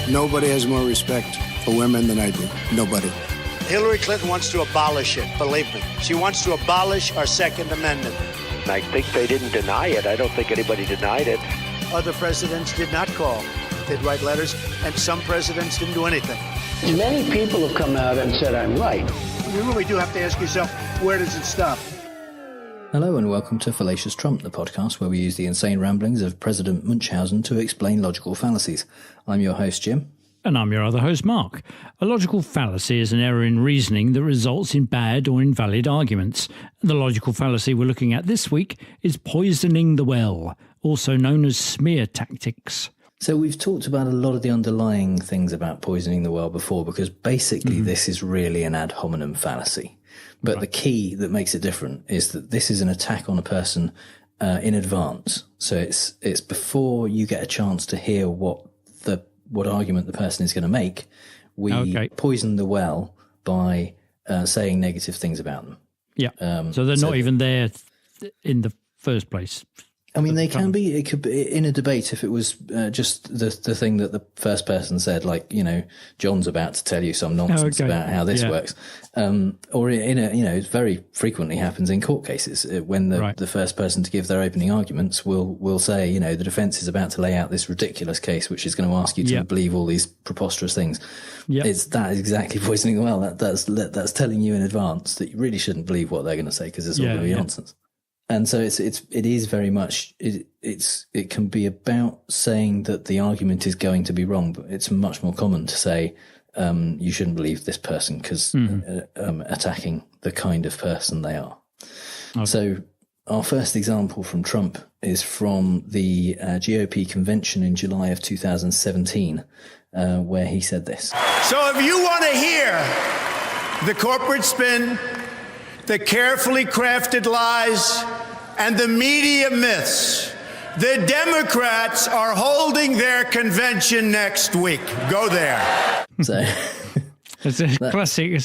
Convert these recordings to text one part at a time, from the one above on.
Nobody has more respect for women than I do. Nobody. Hillary Clinton wants to abolish it, believe me. She wants to abolish our Second Amendment. I think they didn't deny it. I don't think anybody denied it. Other presidents did not call. They'd write letters, and some presidents didn't do anything. Many people have come out and said I'm right. You really do have to ask yourself, where does it stop? Hello and welcome to Fallacious Trump, the podcast where we use the insane ramblings of President Munchausen to explain logical fallacies. I'm your host, Jim. And I'm your other host, Mark. A logical fallacy is an error in reasoning that results in bad or invalid arguments. The logical fallacy we're looking at this week is poisoning the well, also known as smear tactics. So we've talked about a lot of the underlying things about poisoning the well before, because basically this is really an ad hominem fallacy. But the key that makes it different is that this is an attack on a person in advance. So it's before you get a chance to hear what argument the person is going to make. We poison the well by saying negative things about them. Yeah. So they're not even there in the first place. I mean, they can be. It could be in a debate if it was just the thing that the first person said, like, you know, John's about to tell you some nonsense about how this works, or in a, you know, it very frequently happens in court cases when the first person to give their opening arguments will say, you know, the defence is about to lay out this ridiculous case which is going to ask you to believe all these preposterous things. That is exactly poisoning the well. That's telling you in advance that you really shouldn't believe what they're going to say because it's all going to be nonsense. And so it is very much, it can be about saying that the argument is going to be wrong, but it's much more common to say, you shouldn't believe this person because, attacking the kind of person they are. Okay. So our first example from Trump is from the GOP convention in July of 2017, where he said this. So if you want to hear the corporate spin, the carefully crafted lies, and the media myths, the Democrats are holding their convention next week. Go there. So it's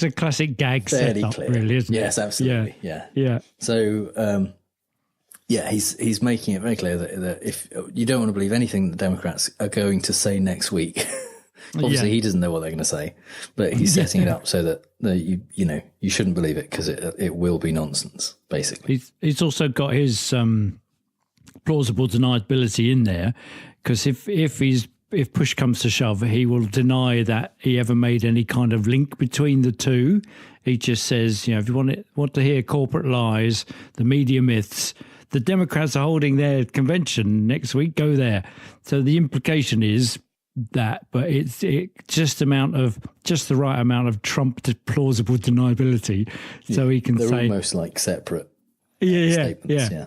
a classic gag setup, really, isn't it? Yes, absolutely. Yeah. So he's making it very clear that if you don't want to believe anything the Democrats are going to say next week. Obviously, he doesn't know what they're going to say, but he's setting it up so that you shouldn't believe it because it will be nonsense, basically. He's also got his plausible deniability in there, because if push comes to shove, he will deny that he ever made any kind of link between the two. He just says, you know, if you want to hear corporate lies, the media myths, the Democrats are holding their convention next week, go there. So the implication is that, but it's just the right amount of Trump to plausible deniability, so he can they're say almost like separate statements. Yeah.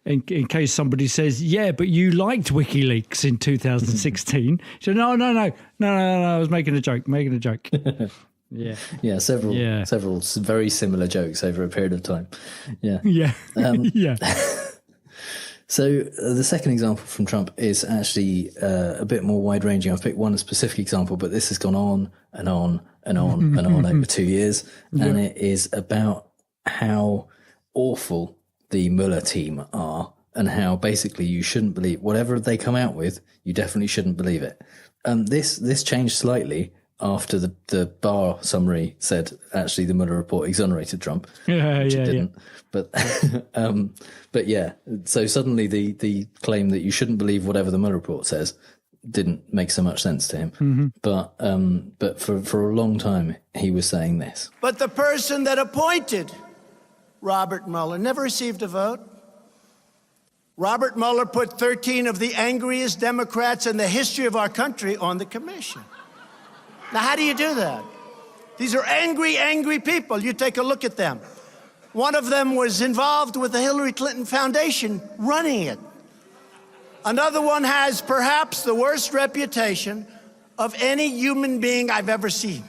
In case somebody says, but you liked WikiLeaks in 2016. So no, I was making a joke. Several very similar jokes over a period of time. So the second example from Trump is actually a bit more wide-ranging. I've picked one specific example, but this has gone on and on and on and on over 2 years. And it is about how awful the Mueller team are and how basically you shouldn't believe whatever they come out with, you definitely shouldn't believe it. This changed slightly after the Barr summary said actually the Mueller report exonerated Trump. Which it didn't. But so suddenly the claim that you shouldn't believe whatever the Mueller report says didn't make so much sense to him. But for a long time he was saying this. But the person that appointed Robert Mueller never received a vote. Robert Mueller put 13 of the angriest Democrats in the history of our country on the commission. Now, how do you do that? These are angry people. You take a look at them. One of them was involved with the Hillary Clinton Foundation running it. Another one has perhaps the worst reputation of any human being I've ever seen.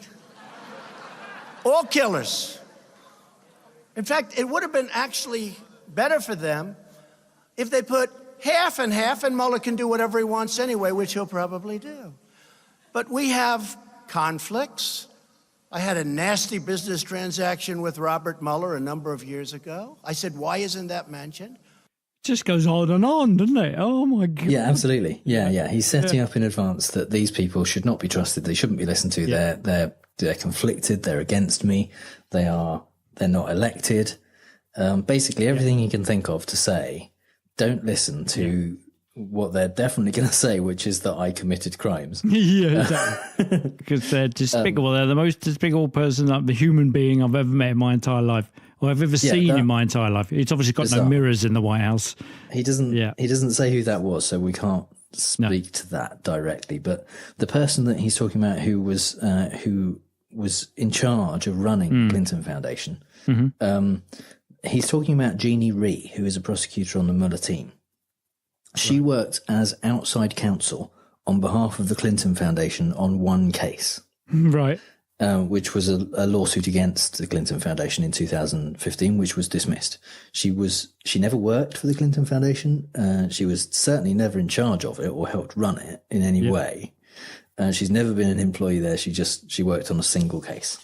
All killers. In fact, it would have been actually better for them if they put half and half, and Mueller can do whatever he wants anyway, which he'll probably do. But we have conflicts. I had a nasty business transaction with Robert Mueller a number of years ago. I said, why isn't that mentioned? just goes on and on, doesn't it? Oh my God. Yeah, absolutely. Yeah. He's setting up in advance that these people should not be trusted. They shouldn't be listened to. Yeah. They're conflicted. They're against me. They're not elected. Basically everything he can think of to say. Don't listen to what they're definitely going to say, which is that I committed crimes. Yeah, exactly. Because they're despicable. They're the most despicable person, like the human being I've ever met in my entire life, or I've ever seen in my entire life. It's obviously got no mirrors in the White House. He doesn't say who that was, so we can't speak to that directly. But the person that he's talking about who was in charge of running the Clinton Foundation, he's talking about Jeannie Rhee, who is a prosecutor on the Mueller team. She worked as outside counsel on behalf of the Clinton Foundation on one case. Right. Which was a lawsuit against the Clinton Foundation in 2015, which was dismissed. She never worked for the Clinton Foundation. She was certainly never in charge of it or helped run it in any way. She's never been an employee there. She worked on a single case.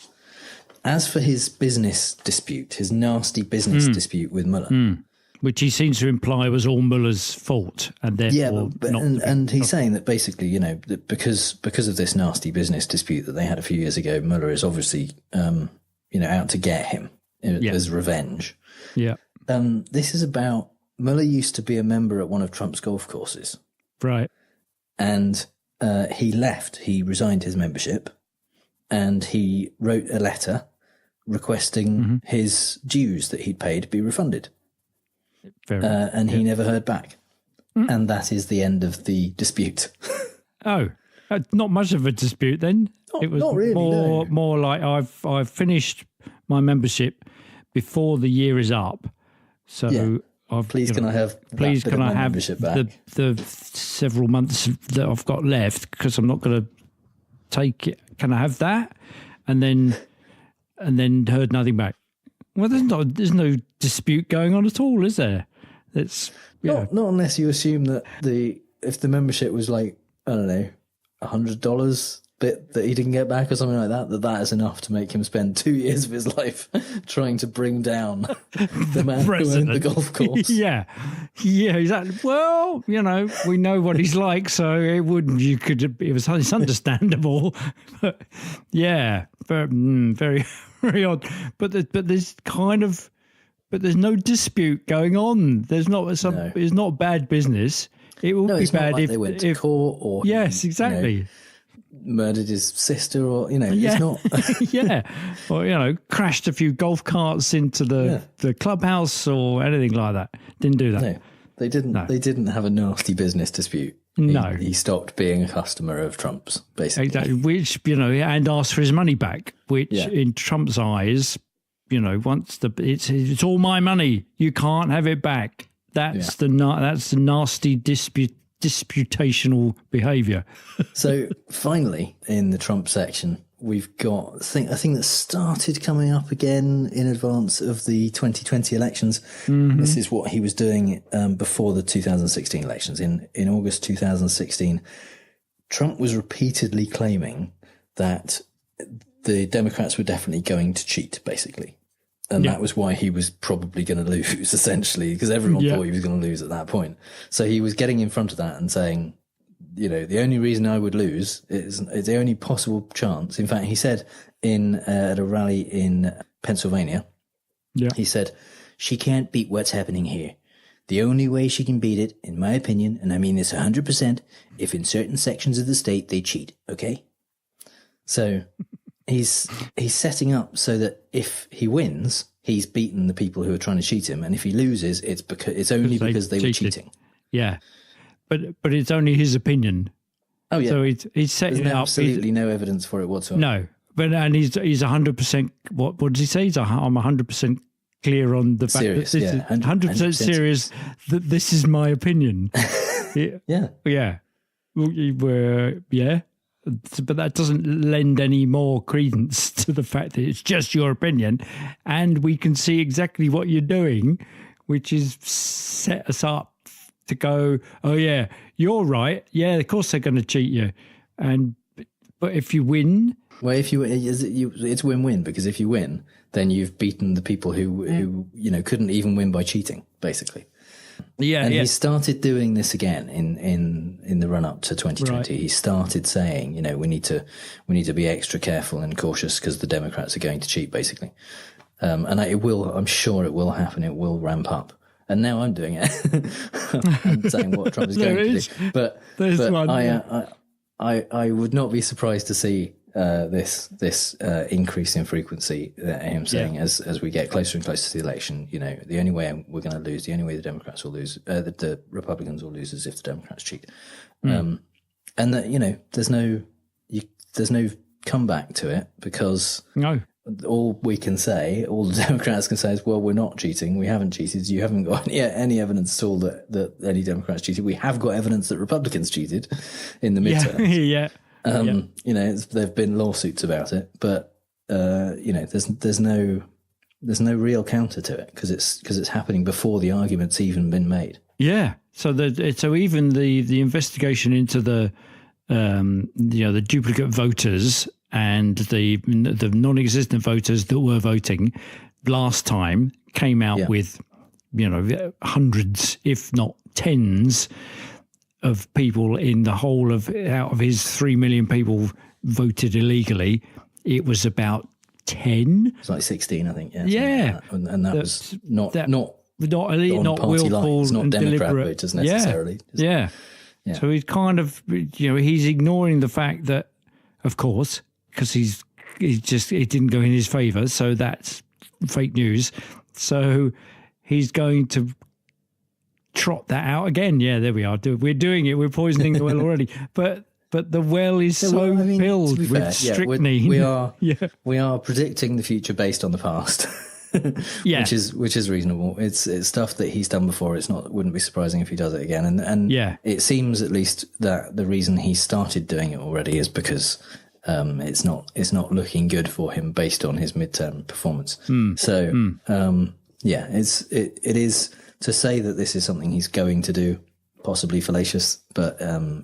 As for his business dispute, his nasty business dispute with Mueller, which he seems to imply was all Mueller's fault, and therefore and he's saying that basically, that because of this nasty business dispute that they had a few years ago, Mueller is obviously out to get him as revenge. Yeah. This is about Mueller used to be a member at one of Trump's golf courses, right? And he left. He resigned his membership, and he wrote a letter requesting his dues that he'd paid be refunded. And he never heard back. And that is the end of the dispute. Oh, not much of a dispute then. It was not really, more like I've finished my membership before the year is up. So can I have membership back? The several months that I've got left, because I'm not going to take it. Can I have that? And then heard nothing back. Well, there's no dispute going on at all, is there? It's not unless you assume that if the membership was like, I don't know, $100 bit that he didn't get back or something like that is enough to make him spend 2 years of his life trying to bring down the man who owned the golf course. Yeah, exactly. Well, we know what he's like, so it's understandable. But very, very odd. But there's no dispute going on. There's not It's not bad business. It will be bad if they went to court or exactly. Murdered his sister, or it's not. Yeah, or crashed a few golf carts into the clubhouse or anything like that. Didn't do that. No, they didn't. No. They didn't have a nasty business dispute. No, he stopped being a customer of Trump's, basically. Exactly. Which and asked for his money back. Which in Trump's eyes, once it's all my money, you can't have it back. That's the nasty disputational behaviour. So finally, in the Trump section, we've got a thing that started coming up again in advance of the 2020 elections. This is what he was doing before the 2016 elections. In August 2016, Trump was repeatedly claiming that the Democrats were definitely going to cheat, basically. And that was why he was probably going to lose, essentially, because everyone thought he was going to lose at that point. So he was getting in front of that and saying, the only reason I would lose is the only possible chance. In fact, he said at a rally in Pennsylvania, he said, she can't beat what's happening here. The only way she can beat it, in my opinion, and I mean this 100%, if in certain sections of the state they cheat, okay? So he's setting up so that if he wins, he's beaten the people who are trying to cheat him, and if he loses, it's only because they were cheating. Yeah, but it's only his opinion. Oh yeah. So he's setting it up. Absolutely no evidence for it whatsoever. No, and he's 100%. What does he say? I'm 100% clear on the fact that this is 100% serious. That this is my opinion. Yeah. But that doesn't lend any more credence to the fact that it's just your opinion, and we can see exactly what you're doing, which is set us up to go, oh yeah, you're right. Yeah, of course they're going to cheat you, but if you win, it's win-win, because if you win, then you've beaten the people who couldn't even win by cheating, basically. And he started doing this again in the run up to 2020. Right. He started saying, we need to be extra careful and cautious because the Democrats are going to cheat, basically. And I'm sure it will happen. It will ramp up. And now I'm doing it. I'm saying what Trump is going to do. But I would not be surprised to see this increase in frequency that him saying as we get closer and closer to the election, the only way we're going to lose, the only way the Democrats will lose, the Republicans will lose is if the Democrats cheat. And that, there's no comeback to it because all we can say, all the Democrats can say is, well, we're not cheating. We haven't cheated. You haven't got any evidence at all that any Democrats cheated. We have got evidence that Republicans cheated in the midterms. There've been lawsuits about it, but there's no real counter to it because it's happening before the argument's even been made. Yeah. So even the investigation into the duplicate voters and the non-existent voters that were voting last time came out with hundreds, if not tens, of people in the whole of out of his 3 million people voted illegally. It was about 10. It's like 16, I think. Yeah. Like and that was not elite, not willful, lines, not and Democrat deliberate voters necessarily. Yeah. So he's kind of, he's ignoring the fact that, of course, because it didn't go in his favour, so that's fake news. So he's going to trot that out again. Yeah, there we are. We're doing it. We're poisoning the well already. But the well is filled with strychnine. We are predicting the future based on the past. which is reasonable. It's stuff that he's done before. It wouldn't be surprising if he does it again. And it seems at least that the reason he started doing it already is because it's not looking good for him based on his midterm performance. It is to say that this is something he's going to do, possibly fallacious, but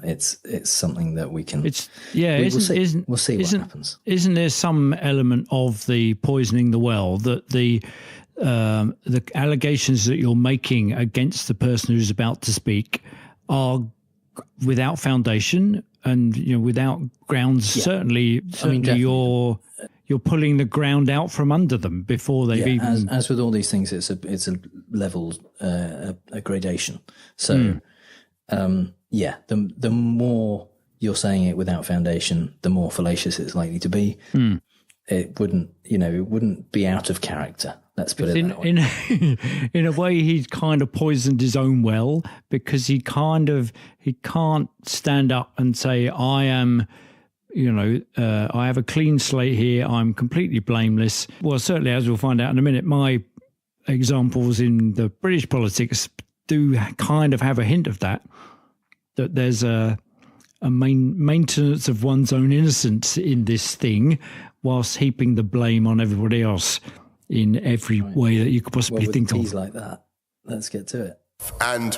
it's something that we can. We'll see what happens. Isn't there some element of the poisoning the well that the allegations that you're making against the person who's about to speak are without foundation and without grounds? Yeah. Certainly, you're pulling the ground out from under them before they've even. As with all these things, it's a level, a gradation. So. The more you're saying it without foundation, the more fallacious it's likely to be. It wouldn't be out of character. Let's put it that way. In a way, he's kind of poisoned his own well because he can't stand up and say, I am, I have a clean slate here. I'm completely blameless. Well, certainly, as we'll find out in a minute, my examples in the British politics do kind of have a hint of that there's a maintenance of one's own innocence in this thing whilst heaping the blame on everybody else in every way that you could possibly think of. Like that. Let's get to it. And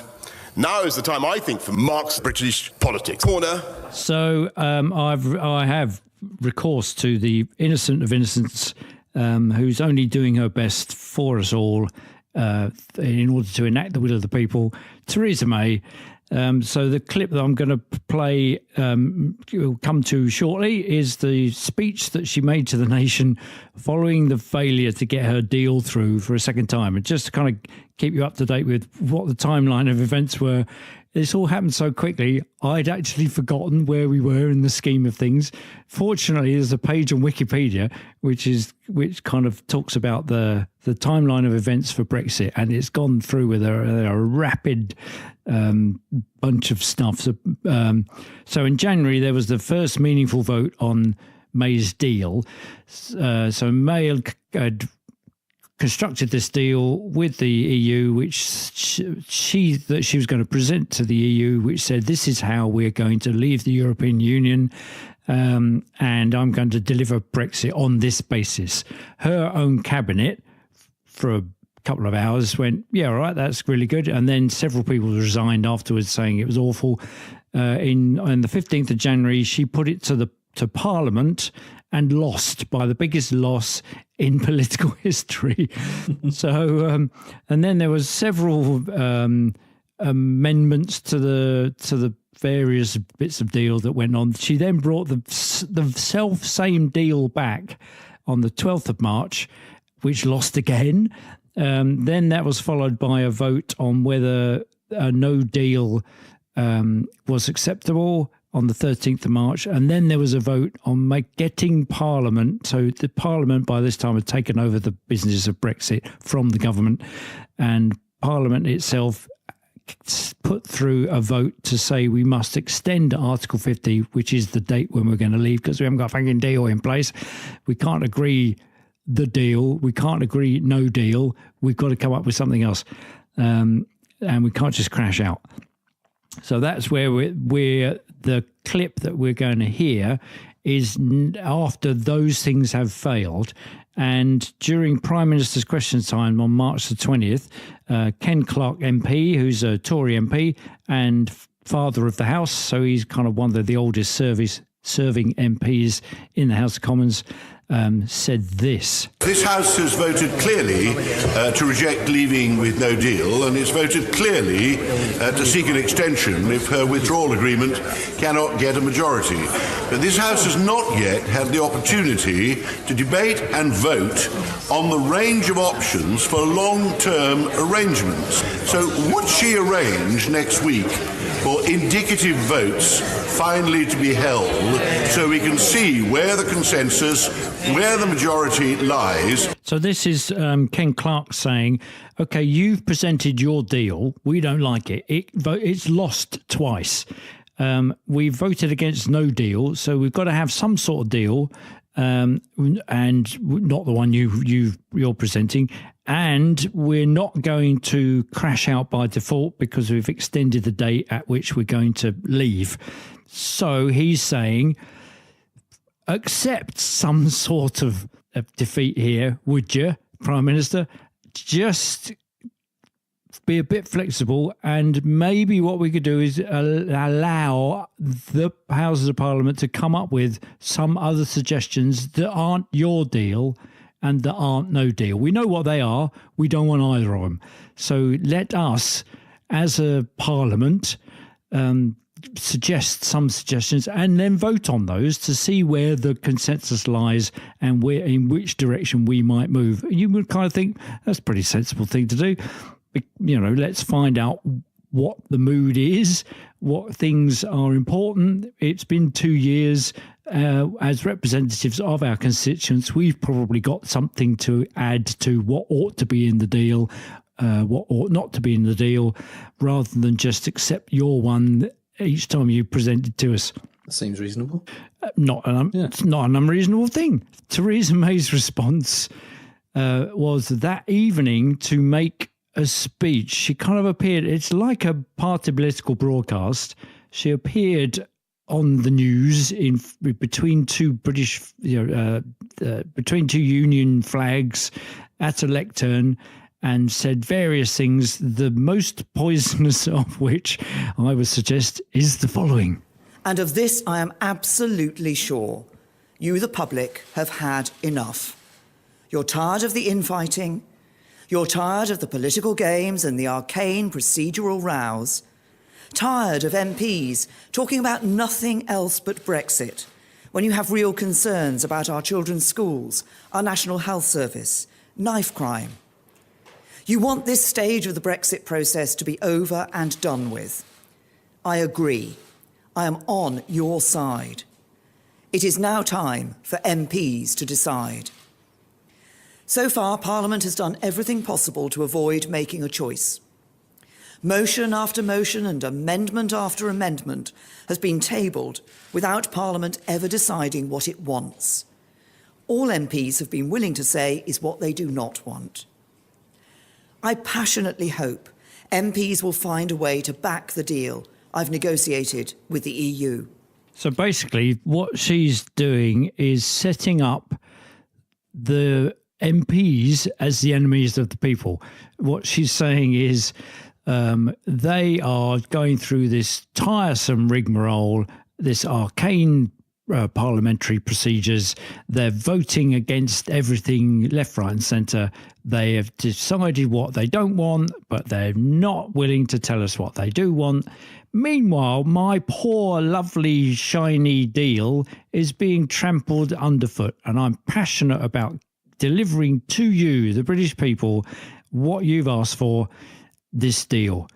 now is the time, I think, for Marx's British politics corner. So I have recourse to the innocent of innocence, who's only doing her best for us all in order to enact the will of the people, Theresa May. So the clip that I'm going to play, we'll come to shortly, is the speech that she made to the nation following the failure to get her deal through for a second time. And just to kind of keep you up to date with what the timeline of events were, this all happened so quickly, I'd actually forgotten where we were in the scheme of things. Fortunately, there's a page on Wikipedia which kind of talks about the timeline of events for Brexit, and it's gone through with a rapid bunch of stuff. So in January, there was the first meaningful vote on May's deal. So May had constructed this deal with the EU, which she was going to present to the EU, which said, this is how we're going to leave the European Union, and I'm going to deliver Brexit on this basis. Her own cabinet, for a couple of hours, went, yeah, all right, that's really good. And then several people resigned afterwards, saying it was awful. On the 15th of January, she put it to Parliament and lost by the biggest loss in political history. So, and then there was several amendments to the various bits of deal that went on. She then brought the same deal back on the 12th of March, which lost again. Then that was followed by a vote on whether a no deal was acceptable on the 13th of March. And then there was a vote on getting Parliament. So the Parliament by this time had taken over the business of Brexit from the government, and Parliament itself put through a vote to say we must extend Article 50, which is the date when we're going to leave, because we haven't got a fucking deal in place. We can't agree the deal. We can't agree no deal. We've got to come up with something else. And we can't just crash out. So that's where we're the clip that we're going to hear is after those things have failed. And during Prime Minister's question time on March the 20th, Ken Clarke MP, who's a Tory MP and father of the House, so he's kind of one of the oldest serving MPs in the House of Commons, said this. This House has voted clearly to reject leaving with no deal, and it's voted clearly to seek an extension if her withdrawal agreement cannot get a majority. But this House has not yet had the opportunity to debate and vote on the range of options for long-term arrangements. So would she arrange next week for indicative votes finally to be held so we can see where the consensus, where the majority lies? So this is Ken Clarke saying, OK, you've presented your deal. We don't like it. It's lost twice. We voted against no deal, so we've got to have some sort of deal, and not the one you're presenting. And we're not going to crash out by default because we've extended the date at which we're going to leave. So he's saying, accept some sort of defeat here, would you, Prime Minister? Just be a bit flexible, and maybe what we could do is allow the Houses of Parliament to come up with some other suggestions that aren't your deal and that aren't no deal. We know what they are. We don't want either of them. So let us, as a Parliament, suggest some suggestions and then vote on those to see where the consensus lies and where in which direction we might move. You would kind of think that's a pretty sensible thing to do. You know, let's find out what the mood is, what things are important. It's been 2 years. As representatives of our constituents, we've probably got something to add to what ought to be in the deal, what ought not to be in the deal, rather than just accept your one each time you present it to us. That seems reasonable. It's not an unreasonable thing. Theresa May's response was that evening to make a speech. She kind of appeared, it's like a party political broadcast. She appeared on the news in between two British, between two Union flags at a lectern, and said various things, the most poisonous of which I would suggest is the following. And of this I am absolutely sure. You, the public, have had enough. You're tired of the infighting. You're tired of the political games and the arcane procedural rows. Tired of MPs talking about nothing else but Brexit when you have real concerns about our children's schools, our National Health Service, knife crime. You want this stage of the Brexit process to be over and done with. I agree. I am on your side. It is now time for MPs to decide. So far, Parliament has done everything possible to avoid making a choice. Motion after motion and amendment after amendment has been tabled without Parliament ever deciding what it wants. All MPs have been willing to say is what they do not want. I passionately hope MPs will find a way to back the deal I've negotiated with the EU. So basically, what she's doing is setting up the MPs as the enemies of the people. What she's saying is they are going through this tiresome rigmarole, this arcane parliamentary procedures. They're voting against everything left, right and centre. They have decided what they don't want, but they're not willing to tell us what they do want. Meanwhile, my poor, lovely, shiny deal is being trampled underfoot, and I'm passionate about delivering to you, the British people, what you've asked for, this deal.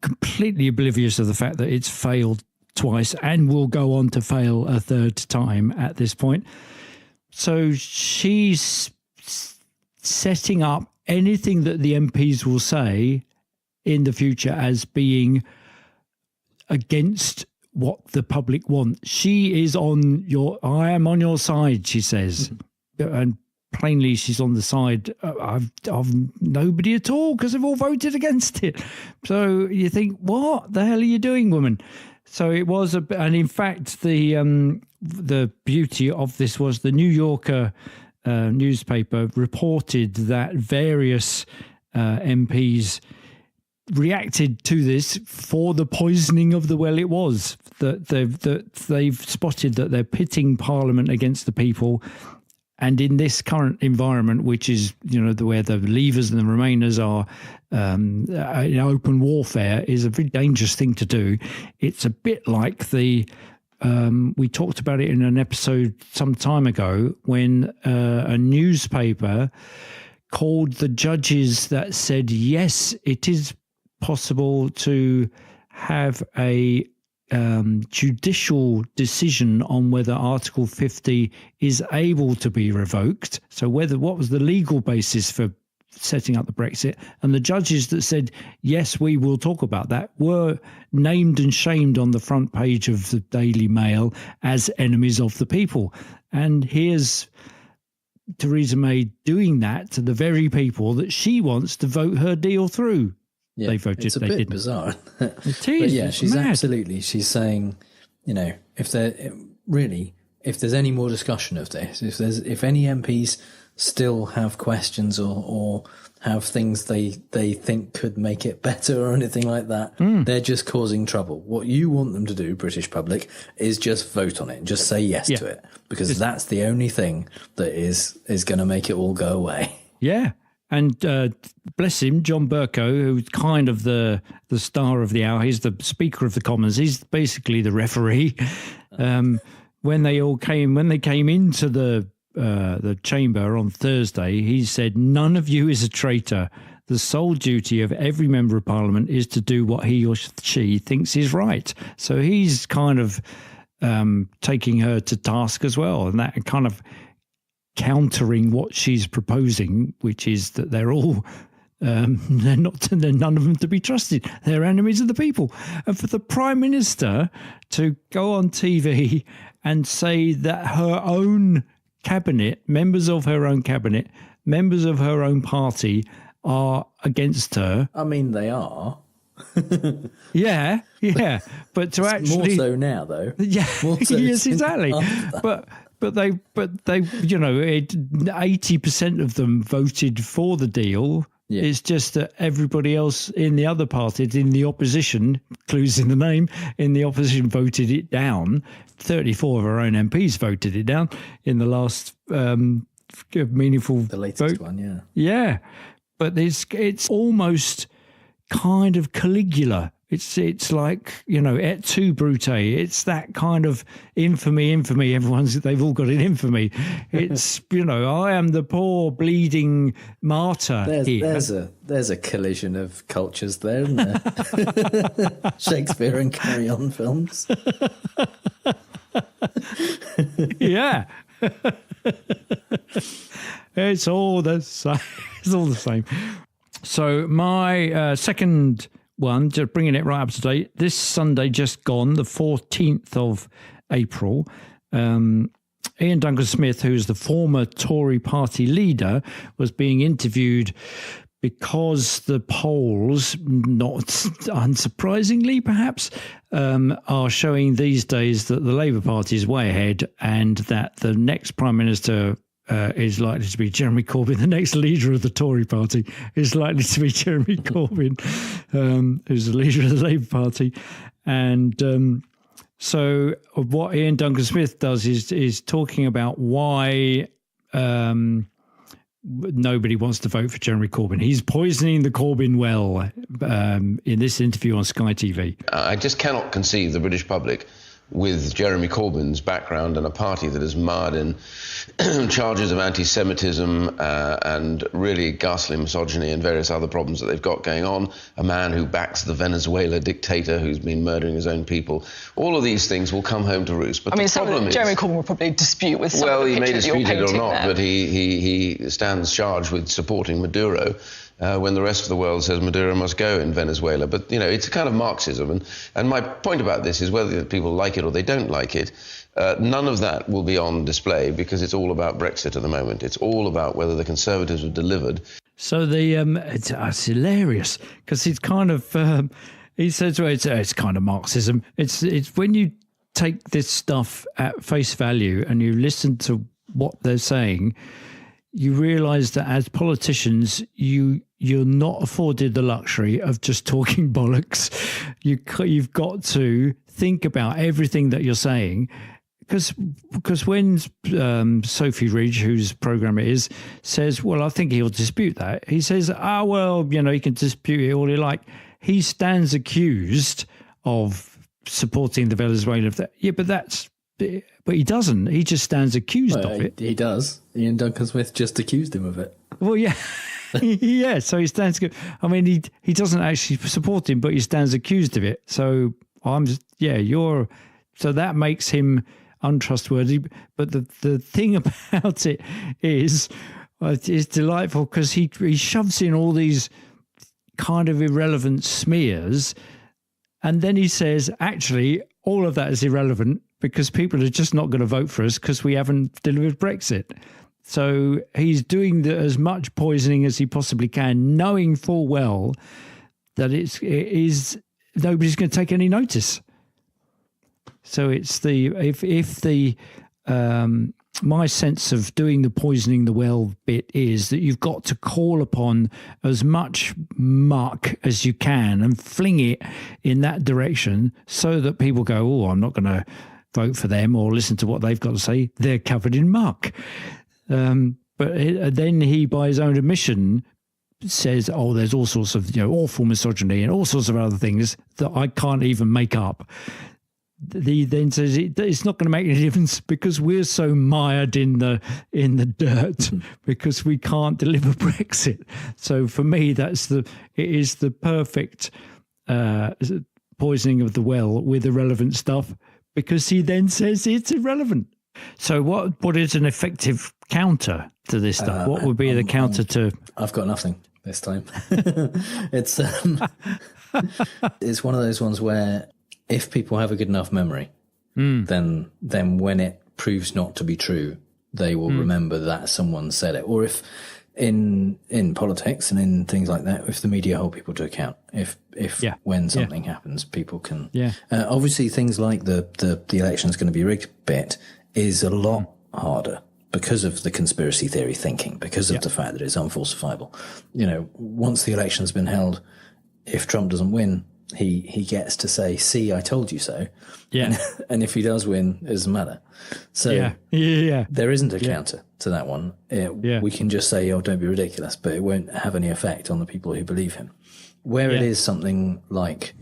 Completely oblivious of the fact that it's failed twice and will go on to fail a third time at this point. So she's setting up anything that the MPs will say in the future as being against what the public want. She is on your, I am on your side, she says. And plainly she's on the side of nobody at all, because they've all voted against it. So you think, what the hell are you doing, woman? So it was, and in fact, the beauty of this was the New Yorker newspaper reported that various MPs reacted to this for the poisoning of the well. It was that they've spotted that they're pitting Parliament against the people. And in this current environment, which is, where the Leavers and the Remainers are in open warfare, is a very dangerous thing to do. It's a bit like we talked about it in an episode some time ago when a newspaper called the judges that said, yes, it is possible to have a judicial decision on whether Article 50 is able to be revoked. So what was the legal basis for setting up the Brexit? And the judges that said, yes, we will talk about that, were named and shamed on the front page of the Daily Mail as enemies of the people. And here's Theresa May doing that to the very people that she wants to vote her deal through. Yeah, they voted. It's a bit bizarre. It is. But yeah, she's mad. Absolutely. She's saying, if there's any more discussion of this, if any MPs still have questions or have things they think could make it better or anything like that, they're just causing trouble. What you want them to do, British public, is just vote on it and just say yes to it, because that's the only thing that is going to make it all go away. Yeah. And bless him, John Bercow, who's kind of the star of the hour. He's the Speaker of the Commons. He's basically the referee. When they came into the chamber on Thursday, he said, "None of you is a traitor. The sole duty of every member of Parliament is to do what he or she thinks is right." So he's kind of taking her to task as well, and that kind of countering what she's proposing, which is that they're all they're none of them to be trusted. They're enemies of the people. And for the Prime Minister to go on TV and say that her own cabinet, members of her own cabinet, members of her own party are against her. I mean, they are. yeah. But to it's actually more so now, though. Yeah. More so yes, exactly. But they 80% of them voted for the deal. Yeah. It's just that everybody else in the other parties, in the opposition, clues in the name, in the opposition voted it down. 34 of our own MPs voted it down in the last meaningful the latest vote. one, yeah. Yeah, but it's almost kind of Caligula. It's like, et tu, Brute. It's that kind of infamy. They've all got an infamy. It's, I am the poor bleeding martyr here. There's a collision of cultures there, isn't there? Shakespeare and Carry On films. Yeah. It's all the same. It's all the same. So my second one, just bringing it right up to date, this Sunday just gone, the 14th of April, Iain Duncan Smith, who's the former Tory party leader, was being interviewed because the polls, not unsurprisingly perhaps, are showing these days that the Labour Party is way ahead and that the next Prime Minister is likely to be Jeremy Corbyn. The next leader of the Tory party is likely to be Jeremy Corbyn, who's the leader of the Labour Party. And So what Iain Duncan Smith does is talking about why nobody wants to vote for Jeremy Corbyn. He's poisoning the Corbyn well in this interview on Sky TV. I just cannot conceive the British public with Jeremy Corbyn's background and a party that is marred in charges of anti-Semitism and really ghastly misogyny and various other problems that they've got going on, a man who backs the Venezuela dictator who's been murdering his own people. All of these things will come home to roost. But Jeremy Corbyn will probably dispute with some of the pictures that you're painting there. Well, he may dispute it or not, but he stands charged with supporting Maduro when the rest of the world says Maduro must go in Venezuela. But, you know, it's a kind of Marxism. And my point about this is whether people like it or they don't like it, none of that will be on display because it's all about Brexit at the moment. It's all about whether the Conservatives have delivered. So it's hilarious because it's kind of, he says, well, it's kind of Marxism. It's when you take this stuff at face value and you listen to what they're saying, you realise that as politicians, you're not afforded the luxury of just talking bollocks. You've got to think about everything that you're saying, because when Sophie Ridge, whose programme it is, says, well, I think he'll dispute that. He says, well, you know, he can dispute it all he like. He stands accused of supporting the Venezuelan. Yeah, but he doesn't. He just stands accused of it. He does. Iain Duncan Smith just accused him of it. Well, yeah. Yeah, so he stands... I mean, he doesn't actually support him, but he stands accused of it. So so that makes him untrustworthy. But the thing about it is it's delightful because he shoves in all these kind of irrelevant smears, and then he says, actually, all of that is irrelevant because people are just not going to vote for us because we haven't delivered Brexit. So he's doing as much poisoning as he possibly can, knowing full well that it is nobody's going to take any notice. So it's my sense of doing the poisoning the well bit is that you've got to call upon as much muck as you can and fling it in that direction so that people go, oh, I'm not going to vote for them or listen to what they've got to say. They're covered in muck. But then he, by his own admission, says, oh, there's all sorts of, awful misogyny and all sorts of other things that I can't even make up. He then says it's not going to make any difference because we're so mired in the dirt because we can't deliver Brexit. So for me, it is the perfect poisoning of the well with irrelevant stuff because he then says it's irrelevant. So what is an effective counter to this stuff? What would be the counter to? I've got nothing this time. It's one of those ones where if people have a good enough memory, then when it proves not to be true, they will remember that someone said it. Or if in politics and in things like that, if the media hold people to account, when something happens, people can. Obviously, things like the election is going to be rigged bit is a lot harder because of the conspiracy theory thinking, because of the fact that it's unfalsifiable. Once the election's been held, if Trump doesn't win, he gets to say, see, I told you so. Yeah. And if he does win, it doesn't matter. So there isn't a counter to that one. We can just say, oh, don't be ridiculous, but it won't have any effect on the people who believe him. Where it is something like,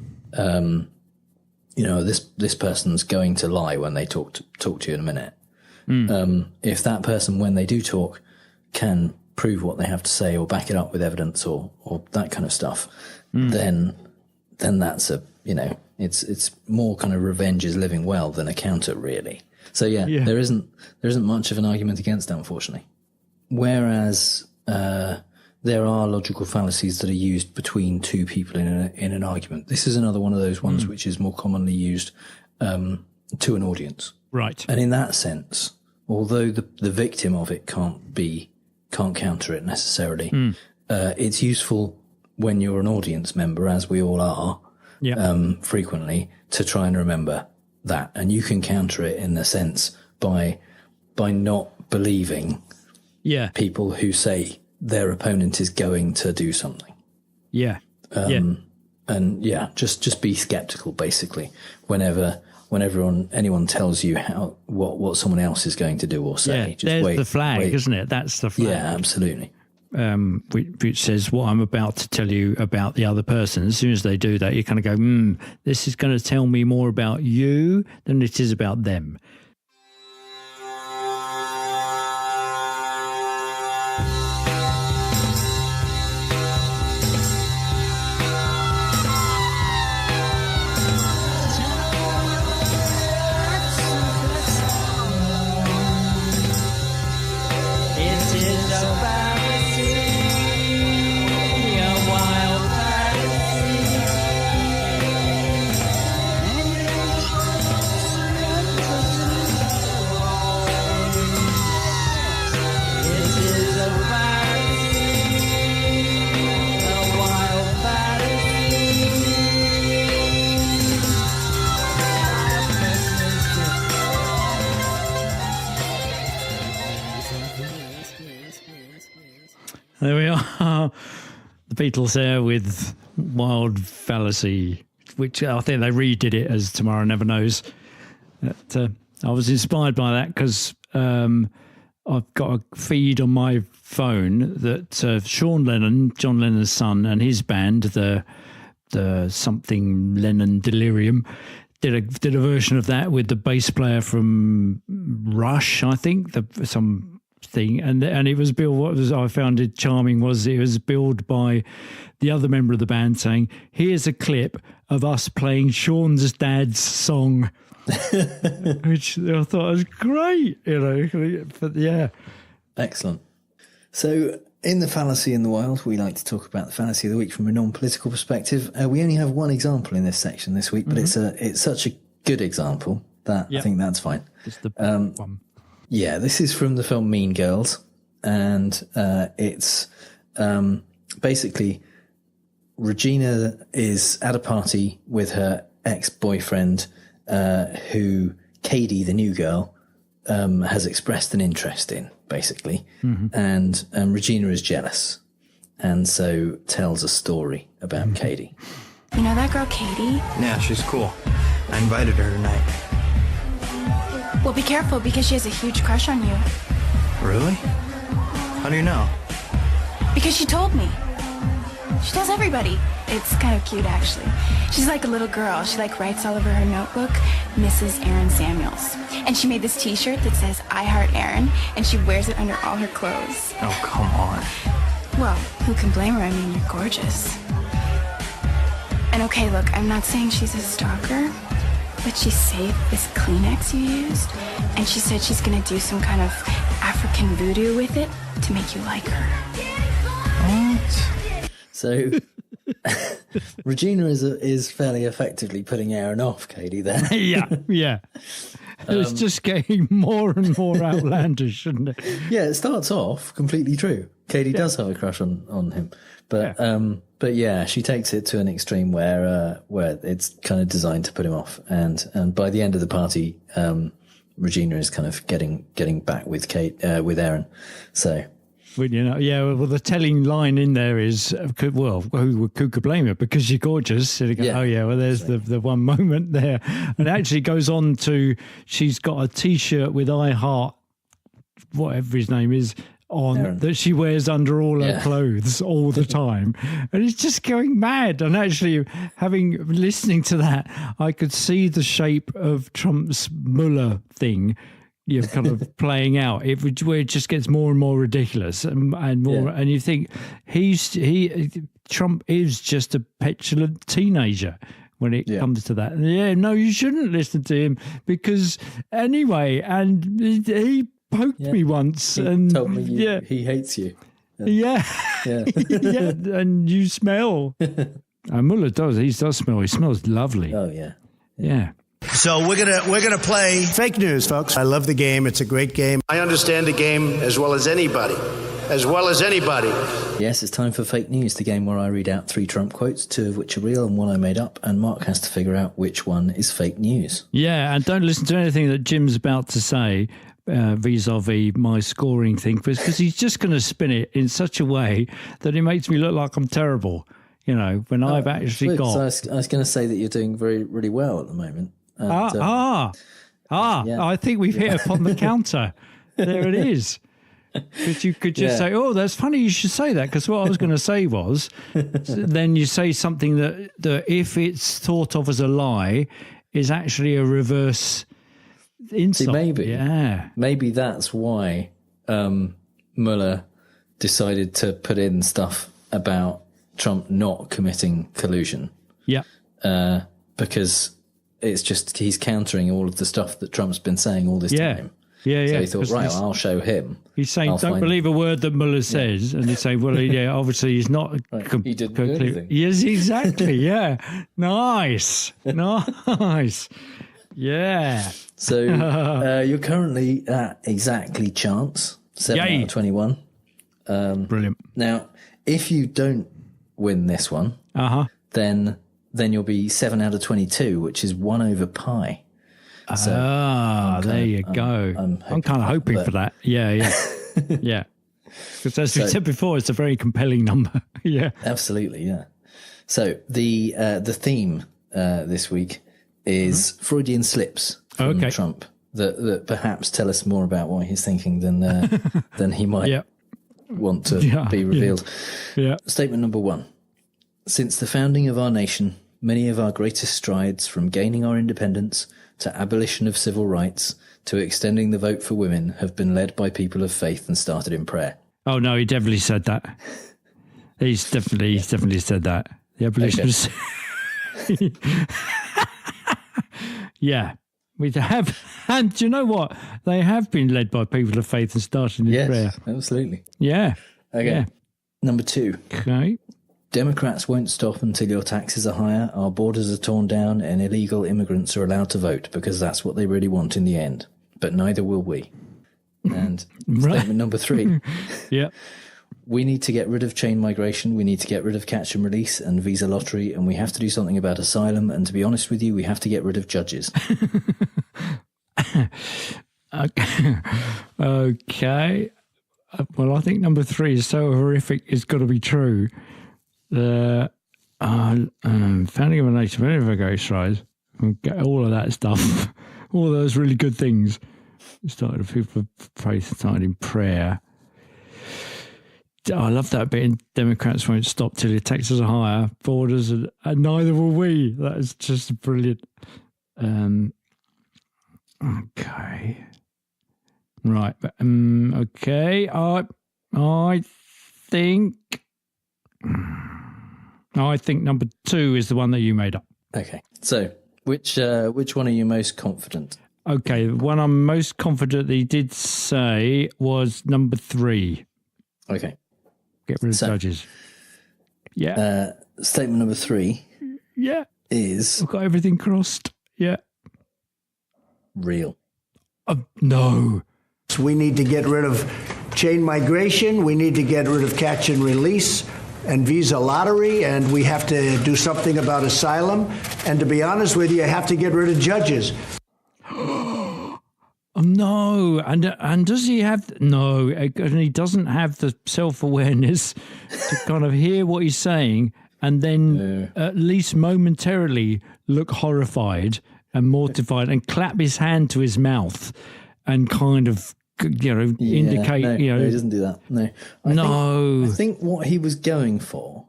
this person's going to lie when they talk to you in a minute. If that person, when they do talk, can prove what they have to say or back it up with evidence or that kind of stuff, then that's it's more kind of revenge is living well than a counter, really. So there isn't much of an argument against that, unfortunately. Whereas there are logical fallacies that are used between two people in an argument. This is another one of those ones which is more commonly used to an audience. Right. And in that sense, although the victim of it can't counter it necessarily, it's useful when you're an audience member, as we all are, frequently, to try and remember that. And you can counter it in the sense by not believing people who say their opponent is going to do something. And just be skeptical, basically, whenever when anyone tells you what someone else is going to do or say. Yeah, there's the flag, isn't it? That's the flag. Yeah, absolutely. Which says what I'm about to tell you about the other person. As soon as they do that, you kind of go, this is going to tell me more about you than it is about them. There we are. The Beatles there with Wild Fallacy, which I think they redid it as Tomorrow Never Knows. But, I was inspired by that because I've got a feed on my phone that Sean Lennon, John Lennon's son, and his band, the something Lennon Delirium, did a version of that with the bass player from Rush, I think, some thing, and it was billed. What I found it charming was it was billed by the other member of the band saying, "Here's a clip of us playing Sean's dad's song," which I thought was great. But yeah, excellent. So, in the Fallacy in the Wild, we like to talk about the fallacy of the week from a non-political perspective. We only have one example in this section this week, but it's such a good example that I think that's fine. It's the one. Yeah, this is from the film Mean Girls, and it's basically Regina is at a party with her ex-boyfriend, who Katie, the new girl, has expressed an interest in, basically, and Regina is jealous, and so tells a story about Katie. You know that girl Katie? Yeah, she's cool. I invited her tonight. Well, be careful because she has a huge crush on you. Really? How do you know? Because she told me. She tells everybody. It's kind of cute, actually. She's like a little girl. She writes all over her notebook, Mrs. Aaron Samuels. And she made this t-shirt that says, I Heart Aaron, and she wears it under all her clothes. Oh, come on. Well, who can blame her? I mean, you're gorgeous. And okay, look, I'm not saying she's a stalker, but she saved this Kleenex you used, and she said she's going to do some kind of African voodoo with it to make you like her. What? So, Regina is fairly effectively putting Aaron off, Katie, there. Yeah. It's just getting more and more outlandish, shouldn't it? Yeah, it starts off completely true. Katie does have a crush on him. But yeah, she takes it to an extreme where it's kind of designed to put him off, and by the end of the party, Regina is kind of getting back with with Aaron. So, well, the telling line in there is, who could blame her because you're gorgeous? And go, there's the one moment there, and it actually goes on to she's got a T-shirt with I Heart, whatever his name is, on Aaron, that she wears under all her clothes all the time, and it's just going mad. And actually, listening to that, I could see the shape of Trump's Mueller thing, kind of playing out. Where it just gets more and more ridiculous and more, and you think Trump is just a petulant teenager when it comes to that. And no, you shouldn't listen to him because anyway, and he poked me once and told me he hates you. Yeah. And you smell. And Mueller does. He does smell. He smells lovely. Oh yeah. So we're gonna play fake news, folks. I love the game. It's a great game. I understand the game as well as anybody. Yes, it's time for fake news, the game where I read out 3 Trump quotes, 2 of which are real and 1 I made up, and Mark has to figure out which one is fake news. Yeah, and don't listen to anything that Jim's about to say vis-a-vis my scoring thing, because he's just going to spin it in such a way that it makes me look like I'm terrible, when I've actually got... So I was going to say that you're doing really well at the moment. Yeah. I think we've hit upon the counter. There it is. Because you could just say, oh, that's funny you should say that, because what I was going to say was, then you say something that if it's thought of as a lie, is actually a reverse insult. See, maybe that's why Mueller decided to put in stuff about Trump not committing collusion. Yeah. Because it's just he's countering all of the stuff that Trump's been saying all this time. Yeah, So he thought, right, I'll show him. He's saying, don't believe a word that Mueller says. And he's saying, well, obviously he's not. He didn't do anything. Yes, exactly. Yeah. Nice. Yeah. So you're currently at exactly chance, 7 out of 21. Brilliant. Now, if you don't win this one, then you'll be 7 out of 22, which is 1 over pi. So there you go. I'm kind of hoping for that. Yeah. Yeah. Because as we said before, it's a very compelling number. Yeah. Absolutely, yeah. So the theme this week is Freudian slips from Trump that perhaps tell us more about what he's thinking than he might want to be revealed. Yeah. Statement number 1. Since the founding of our nation, many of our greatest strides, from gaining our independence to abolition of civil rights to extending the vote for women, have been led by people of faith and started in prayer. Oh no, he definitely said that. He's definitely said that. The abolition Yeah. We have, and do you know what? They have been led by people of faith and started in prayer. Absolutely. Yeah. Okay. Yeah. Number 2. Okay. Democrats won't stop until your taxes are higher, our borders are torn down, and illegal immigrants are allowed to vote, because that's what they really want in the end. But neither will we. And statement number 3. Yeah. We need to get rid of chain migration, we need to get rid of catch and release and visa lottery, and we have to do something about asylum, and to be honest with you, we have to get rid of judges. Okay. Well, I think number 3 is so horrific, it's got to be true. The founding of a nation, many of our great strides, all of that stuff, all those really good things. Started with people of faith, started in prayer. I love that bit in Democrats won't stop till your taxes are higher, borders, and neither will we. That is just brilliant. Okay. Right. Okay. I think number 2 is the one that you made up. Okay. So which one are you most confident? Okay. The one I'm most confident that he did say was number 3. Okay. Get rid of judges. Yeah. Statement number 3. Yeah. Is... I've got everything crossed. Yeah. Real. No. We need to get rid of chain migration. We need to get rid of catch and release and visa lottery. And we have to do something about asylum. And to be honest with you, I have to get rid of judges. No, and does he have... No, and he doesn't have the self-awareness to kind of hear what he's saying and then at least momentarily look horrified and mortified and clap his hand to his mouth and kind of, indicate... No, no, he doesn't do that. No. I think what he was going for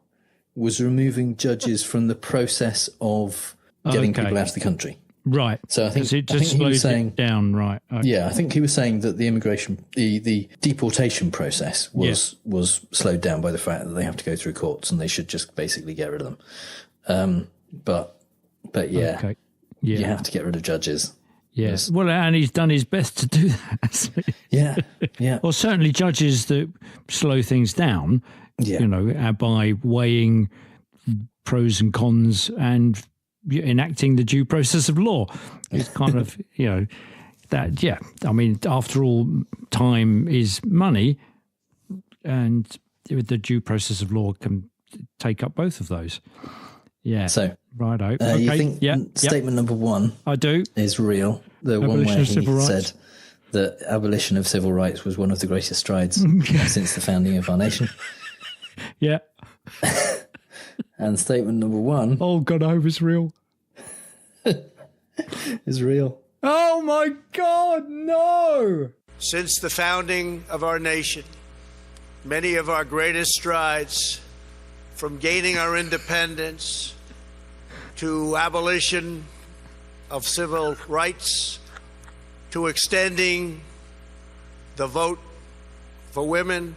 was removing judges from the process of getting people out of the country. Right. So I think it just slows it down, right? Okay. Yeah, I think he was saying that the immigration, the deportation process was slowed down by the fact that they have to go through courts and they should just basically get rid of them. But yeah, okay. Yeah, you have to get rid of judges. Yes. Well, and he's done his best to do that. Yeah. Well, certainly judges that slow things down, by weighing pros and cons and enacting the due process of law. It's kind of, that, yeah. I mean, after all, time is money, and the due process of law can take up both of those. Yeah. So, righto. Okay. You think statement number 1 I do. is real? The one where he said that abolition of civil rights was one of the greatest strides since the founding of our nation. Yeah. And statement number 1. Oh, God, I hope it's real. is real. Oh my God, no! Since the founding of our nation, many of our greatest strides, from gaining our independence to abolition of civil rights to extending the vote for women,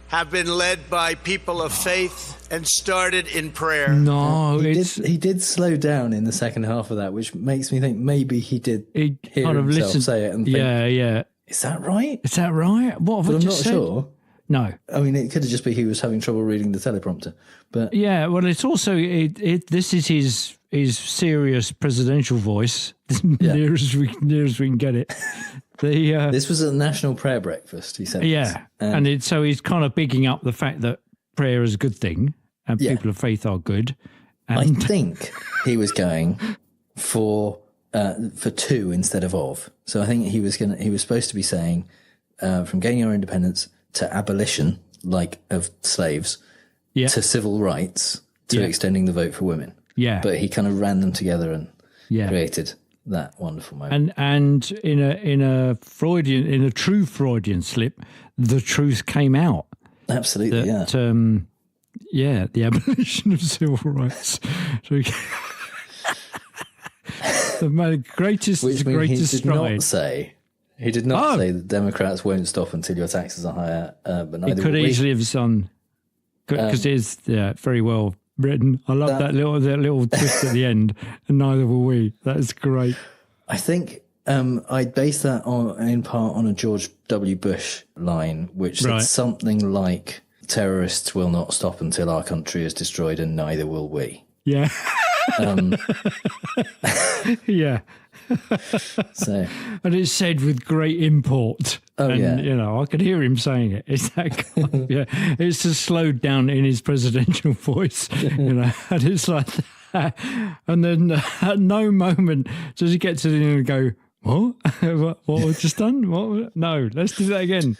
have been led by people of faith and started in prayer. No, he did slow down in the second half of that, which makes me think maybe he did hear kind of himself listened, say it and think, yeah. is that right? Is that right? What have But I I'm just not said? sure. No. I mean, it could have just been he was having trouble reading the teleprompter. But yeah, well, it's also this is his serious presidential voice, near as we can get it. This was a national prayer breakfast, he said. Yeah, and so he's kind of bigging up the fact that prayer is a good thing and people of faith are good. And I think he was going for two instead of. So I think he was supposed to be saying from gaining our independence to abolition, like of slaves, to civil rights, to extending the vote for women. Yeah, but he kind of ran them together and created that wonderful moment. And in a true Freudian slip, the truth came out. Absolutely, that, the abolition of civil rights. The greatest, Which means greatest he did stride. not say. He did not say that Democrats won't stop until your taxes are higher, but neither It could will we. easily have done, because it is very well written. I love that little twist at the end, and neither will we. That is great. I think I'd base that in part on a George W. Bush line, which said something like, terrorists will not stop until our country is destroyed, and neither will we. Yeah. Yeah. So, and it's said with great import. Oh, and, I could hear him saying it. It's that kind of, it's just slowed down in his presidential voice, and it's like that. And then at no moment does he get to the end and go, what was just done? What? No, let's do that again.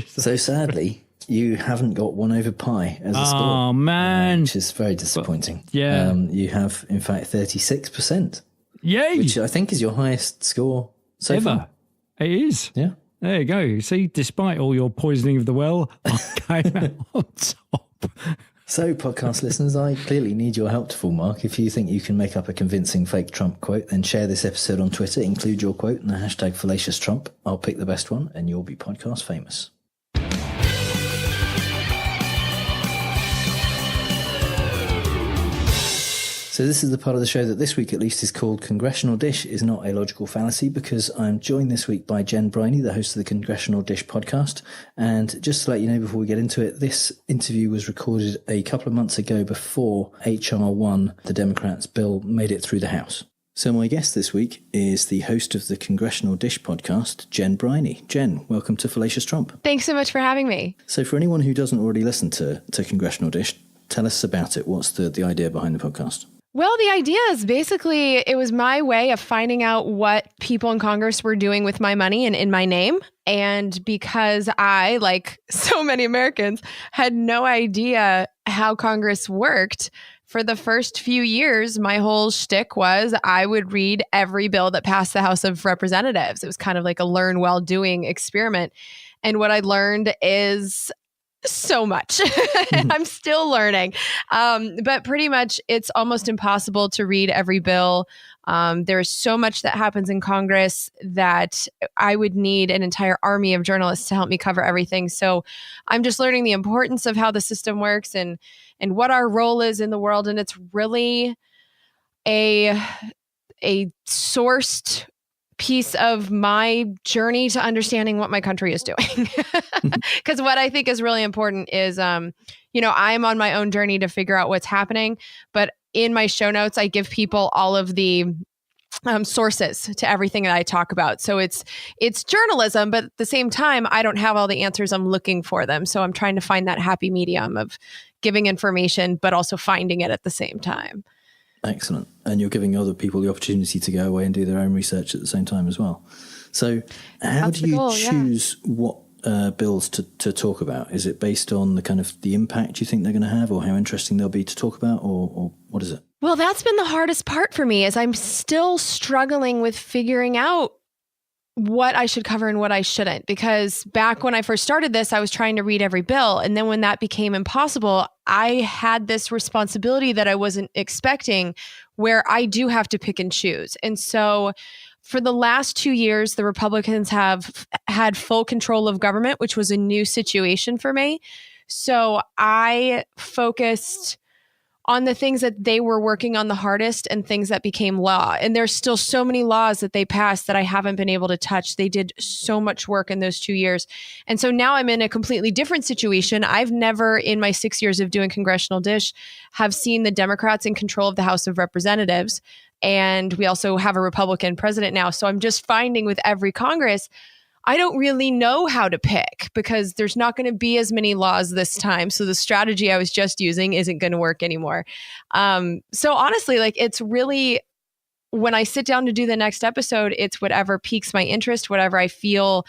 So sadly, you haven't got 1 over pi as a score. Oh, man. Which is very disappointing. Yeah. You have, in fact, 36%. Yay! Which I think is your highest score so ever. far. It is. Yeah. There you go. See, despite all your poisoning of the well, I came out on top. So, podcast listeners, I clearly need your help to full mark. If you think you can make up a convincing fake Trump quote, then share this episode on Twitter, include your quote and the hashtag Fallacious Trump. I'll pick the best one and you'll be podcast famous. So this is the part of the show that this week at least is called Congressional Dish is Not a Logical Fallacy, because I'm joined this week by Jen Briney, the host of the Congressional Dish Podcast. And just to let you know before we get into it, this interview was recorded a couple of months ago before H.R. 1, the Democrats' bill, made it through the House. So my guest this week is the host of the Congressional Dish Podcast, Jen Briney. Jen, welcome to Fallacious Trump. Thanks so much for having me. So for anyone who doesn't already listen to Congressional Dish, tell us about it. What's the idea behind the podcast? Well, the idea is basically it was my way of finding out what people in Congress were doing with my money and in my name. And because I, like so many Americans, had no idea how Congress worked, for the first few years, my whole shtick was I would read every bill that passed the House of Representatives. It was kind of like a learn while doing experiment. And what I learned is so much. I'm still learning. But pretty much it's almost impossible to read every bill. There's so much that happens in Congress that I would need an entire army of journalists to help me cover everything. So I'm just learning the importance of how the system works and what our role is in the world. And it's really a sourced piece of my journey to understanding what my country is doing. Because what I think is really important is, I'm on my own journey to figure out what's happening. But in my show notes, I give people all of the sources to everything that I talk about. So it's journalism, but at the same time, I don't have all the answers. I'm looking for them. So I'm trying to find that happy medium of giving information, but also finding it at the same time. Excellent. And you're giving other people the opportunity to go away and do their own research at the same time as well. So how do you choose what bills to talk about? Is it based on the kind of the impact you think they're going to have or how interesting they'll be to talk about, or what is it? Well, that's been the hardest part for me, is I'm still struggling with figuring out what I should cover and what I shouldn't. Because back when I first started this, I was trying to read every bill. And then when that became impossible, I had this responsibility that I wasn't expecting, where I do have to pick and choose. And so for the last 2 years, the Republicans have had full control of government, which was a new situation for me. So I focused on the things that they were working on the hardest and things that became law. And there's still so many laws that they passed that I haven't been able to touch. They did so much work in those 2 years. And so now I'm in a completely different situation. I've never, in my 6 years of doing Congressional Dish, have seen the Democrats in control of the House of Representatives. And we also have a Republican president now. So I'm just finding with every Congress, I don't really know how to pick, because there's not going to be as many laws this time. So the strategy I was just using isn't going to work anymore. So honestly, like, it's really, when I sit down to do the next episode, it's whatever piques my interest, whatever I feel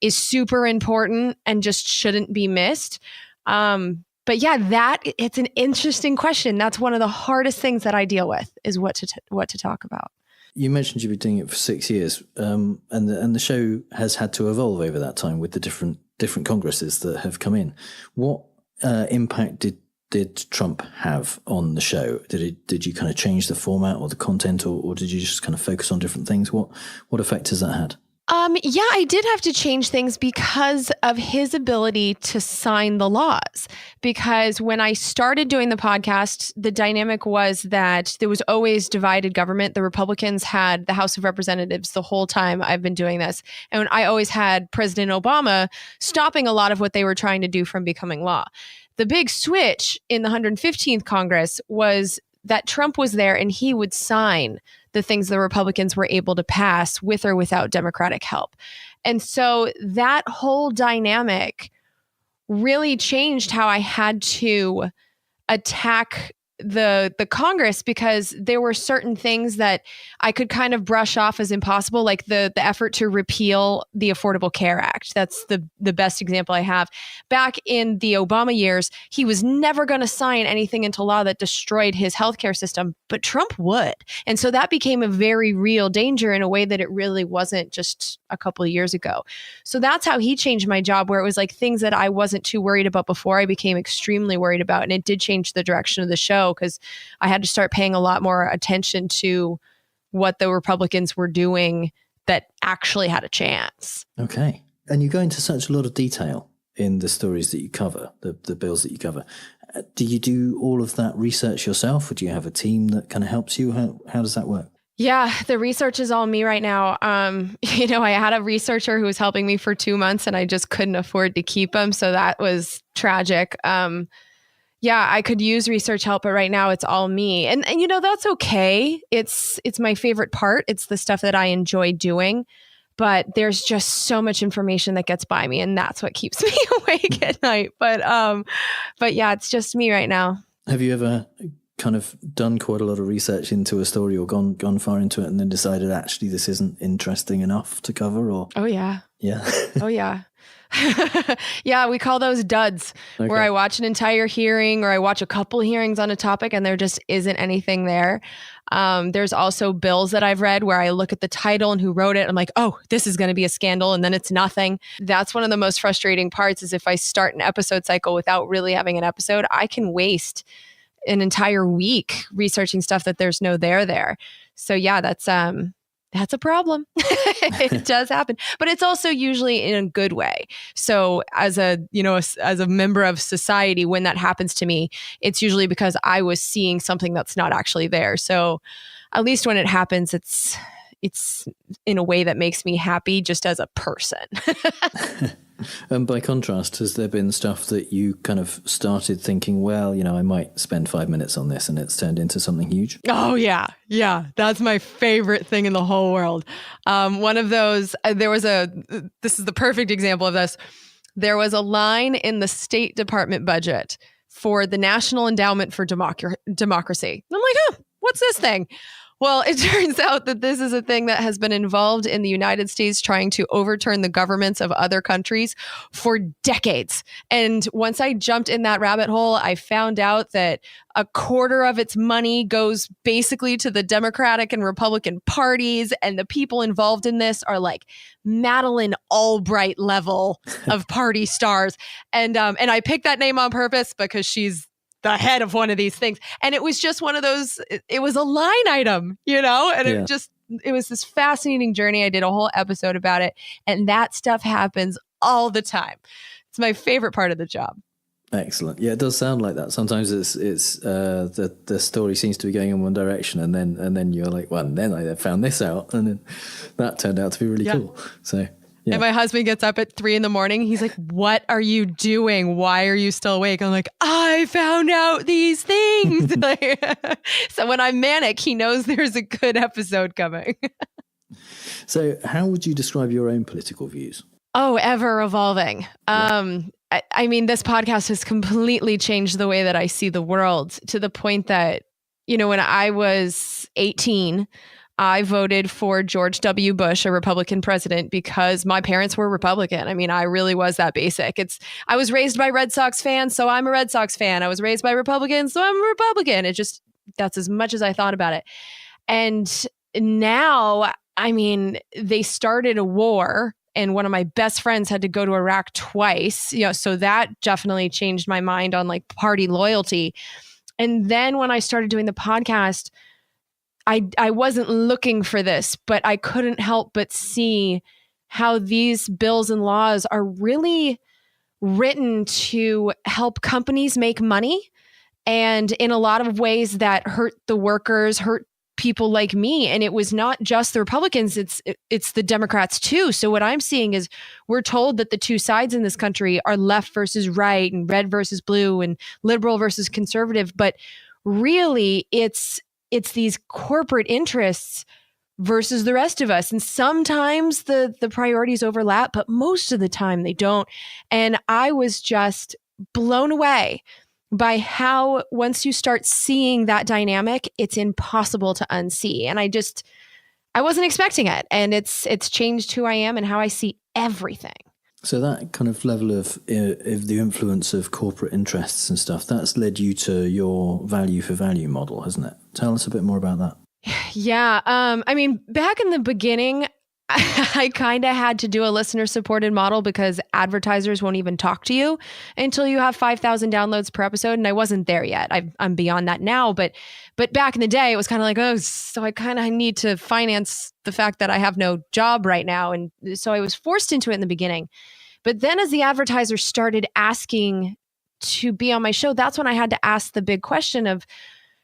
is super important and just shouldn't be missed. But yeah, it's an interesting question. That's one of the hardest things that I deal with, is what to talk about. You mentioned you've been doing it for 6 years, and the show has had to evolve over that time with the different Congresses that have come in. What impact did Trump have on the show? Did you kind of change the format or the content, or did you just kind of focus on different things? What effect has that had? Yeah, I did have to change things because of his ability to sign the laws. Because when I started doing the podcast, the dynamic was that there was always divided government. The Republicans had the House of Representatives the whole time I've been doing this. And I always had President Obama stopping a lot of what they were trying to do from becoming law. The big switch in the 115th Congress was that Trump was there and he would sign the things the Republicans were able to pass with or without Democratic help. And so that whole dynamic really changed how I had to attack the Congress, because there were certain things that I could kind of brush off as impossible, like the effort to repeal the Affordable Care Act. That's the best example I have. Back in the Obama years, he was never going to sign anything into law that destroyed his healthcare system, but Trump would. And so that became a very real danger in a way that it really wasn't just a couple of years ago. So that's how he changed my job, where it was like things that I wasn't too worried about before, I became extremely worried about. And it did change the direction of the show, because I had to start paying a lot more attention to what the Republicans were doing that actually had a chance. Okay. And you go into such a lot of detail in the stories that you cover, the bills that you cover. Do you do all of that research yourself, or do you have a team that kind of helps you? How does that work? Yeah, the research is all me right now. I had a researcher who was helping me for 2 months and I just couldn't afford to keep him. So that was tragic. Yeah, I could use research help, but right now it's all me. And that's okay. It's my favorite part. It's the stuff that I enjoy doing. But there's just so much information that gets by me, and that's what keeps me awake at night. But yeah, it's just me right now. Have you ever kind of done quite a lot of research into a story, or gone far into it and then decided actually this isn't interesting enough to cover? Or Oh yeah. Oh yeah. Yeah, we call those duds, where I watch an entire hearing or I watch a couple hearings on a topic and there just isn't anything there. There's also bills that I've read where I look at the title and who wrote it. I'm like, oh, this is going to be a scandal. And then it's nothing. That's one of the most frustrating parts, is if I start an episode cycle without really having an episode, I can waste an entire week researching stuff that there's no there. So yeah, that's a problem. It does happen, but it's also usually in a good way. So as a member of society, when that happens to me, it's usually because I was seeing something that's not actually there. So at least when it happens, it's in a way that makes me happy just as a person. And by contrast, has there been stuff that you kind of started thinking, well, I might spend 5 minutes on this, and it's turned into something huge? Oh, yeah. Yeah. That's my favorite thing in the whole world. One of those, this is the perfect example of this. There was a line in the State Department budget for the National Endowment for Democracy. And I'm like, what's this thing? Well, it turns out that this is a thing that has been involved in the United States trying to overturn the governments of other countries for decades. And once I jumped in that rabbit hole, I found out that a quarter of its money goes basically to the Democratic and Republican parties. And the people involved in this are like Madeleine Albright level of party stars. And I picked that name on purpose because she's the head of one of these things. And it was just one of those, it was a line item, you know, and it was this fascinating journey. I did a whole episode about it. And that stuff happens all the time. It's my favorite part of the job. Excellent. Yeah, it does sound like that. Sometimes it's the story seems to be going in one direction, and then you're like, well, and then I found this out, and then that turned out to be really cool. So. Yeah. And my husband gets up at 3 a.m. He's like, what are you doing? Why are you still awake? I'm like, I found out these things. So when I'm manic, he knows there's a good episode coming. So how would you describe your own political views? Oh, ever evolving. I mean, this podcast has completely changed the way that I see the world, to the point that, you know, when I was 18, I voted for George W. Bush, a Republican president, because my parents were Republican. I mean, I really was that basic. I was raised by Red Sox fans, so I'm a Red Sox fan. I was raised by Republicans, so I'm a Republican. That's as much as I thought about it. And now, I mean, they started a war, and one of my best friends had to go to Iraq twice. You know, so that definitely changed my mind on like party loyalty. And then when I started doing the podcast, I wasn't looking for this, but I couldn't help but see how these bills and laws are really written to help companies make money, and in a lot of ways that hurt the workers, hurt people like me. And it was not just the Republicans, it's the Democrats too. So what I'm seeing is we're told that the two sides in this country are left versus right and red versus blue and liberal versus conservative, but really it's these corporate interests versus the rest of us. And sometimes the priorities overlap, but most of the time they don't. And I was just blown away by how once you start seeing that dynamic, it's impossible to unsee. And I wasn't expecting it. And it's changed who I am and how I see everything. So that kind of level of the influence of corporate interests and stuff, that's led you to your value for value model, hasn't it? Tell us a bit more about that. Yeah. I mean, back in the beginning, I kind of had to do a listener supported model because advertisers won't even talk to you until you have 5,000 downloads per episode. And I wasn't there yet. I'm beyond that now. But back in the day, it was kind of like, oh, so I kind of need to finance the fact that I have no job right now. And so I was forced into it in the beginning. But then as the advertisers started asking to be on my show, that's when I had to ask the big question of,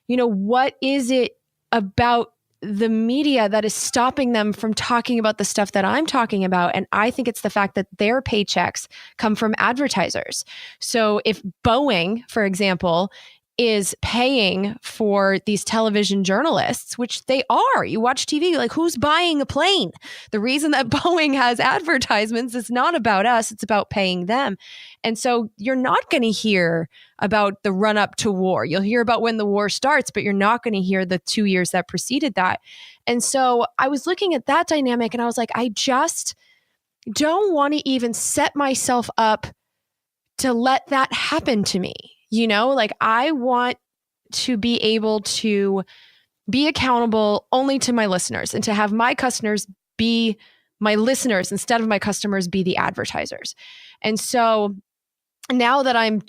you know, what is it about the media that is stopping them from talking about the stuff that I'm talking about? And I think it's the fact that their paychecks come from advertisers. So if Boeing, for example, is paying for these television journalists, which they are. You watch TV, like who's buying a plane? The reason that Boeing has advertisements is not about us, it's about paying them. And so you're not going to hear about the run up to war. You'll hear about when the war starts, but you're not going to hear the 2 years that preceded that. And so I was looking at that dynamic and I was like, I just don't want to even set myself up to let that happen to me. You know, like I want to be able to be accountable only to my listeners and to have my customers be my listeners instead of my customers be the advertisers. And so now that I'm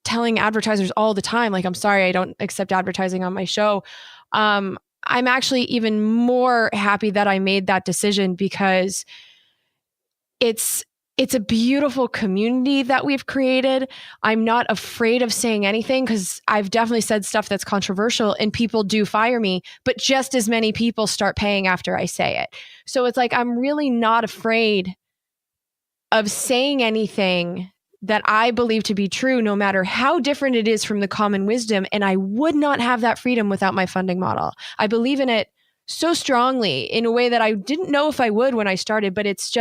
telling advertisers all the time, like, I'm sorry, I don't accept advertising on my show. I'm actually even more happy that I made that decision because it's a beautiful community that we've created. I'm not afraid of saying anything because I've definitely said stuff that's controversial and people do fire me, but just as many people start paying after I say it. So it's like, I'm really not afraid of saying anything that I believe to be true, no matter how different it is from the common wisdom. And I would not have that freedom without my funding model. I believe in it so strongly in a way that I didn't know if I would when I started, but it's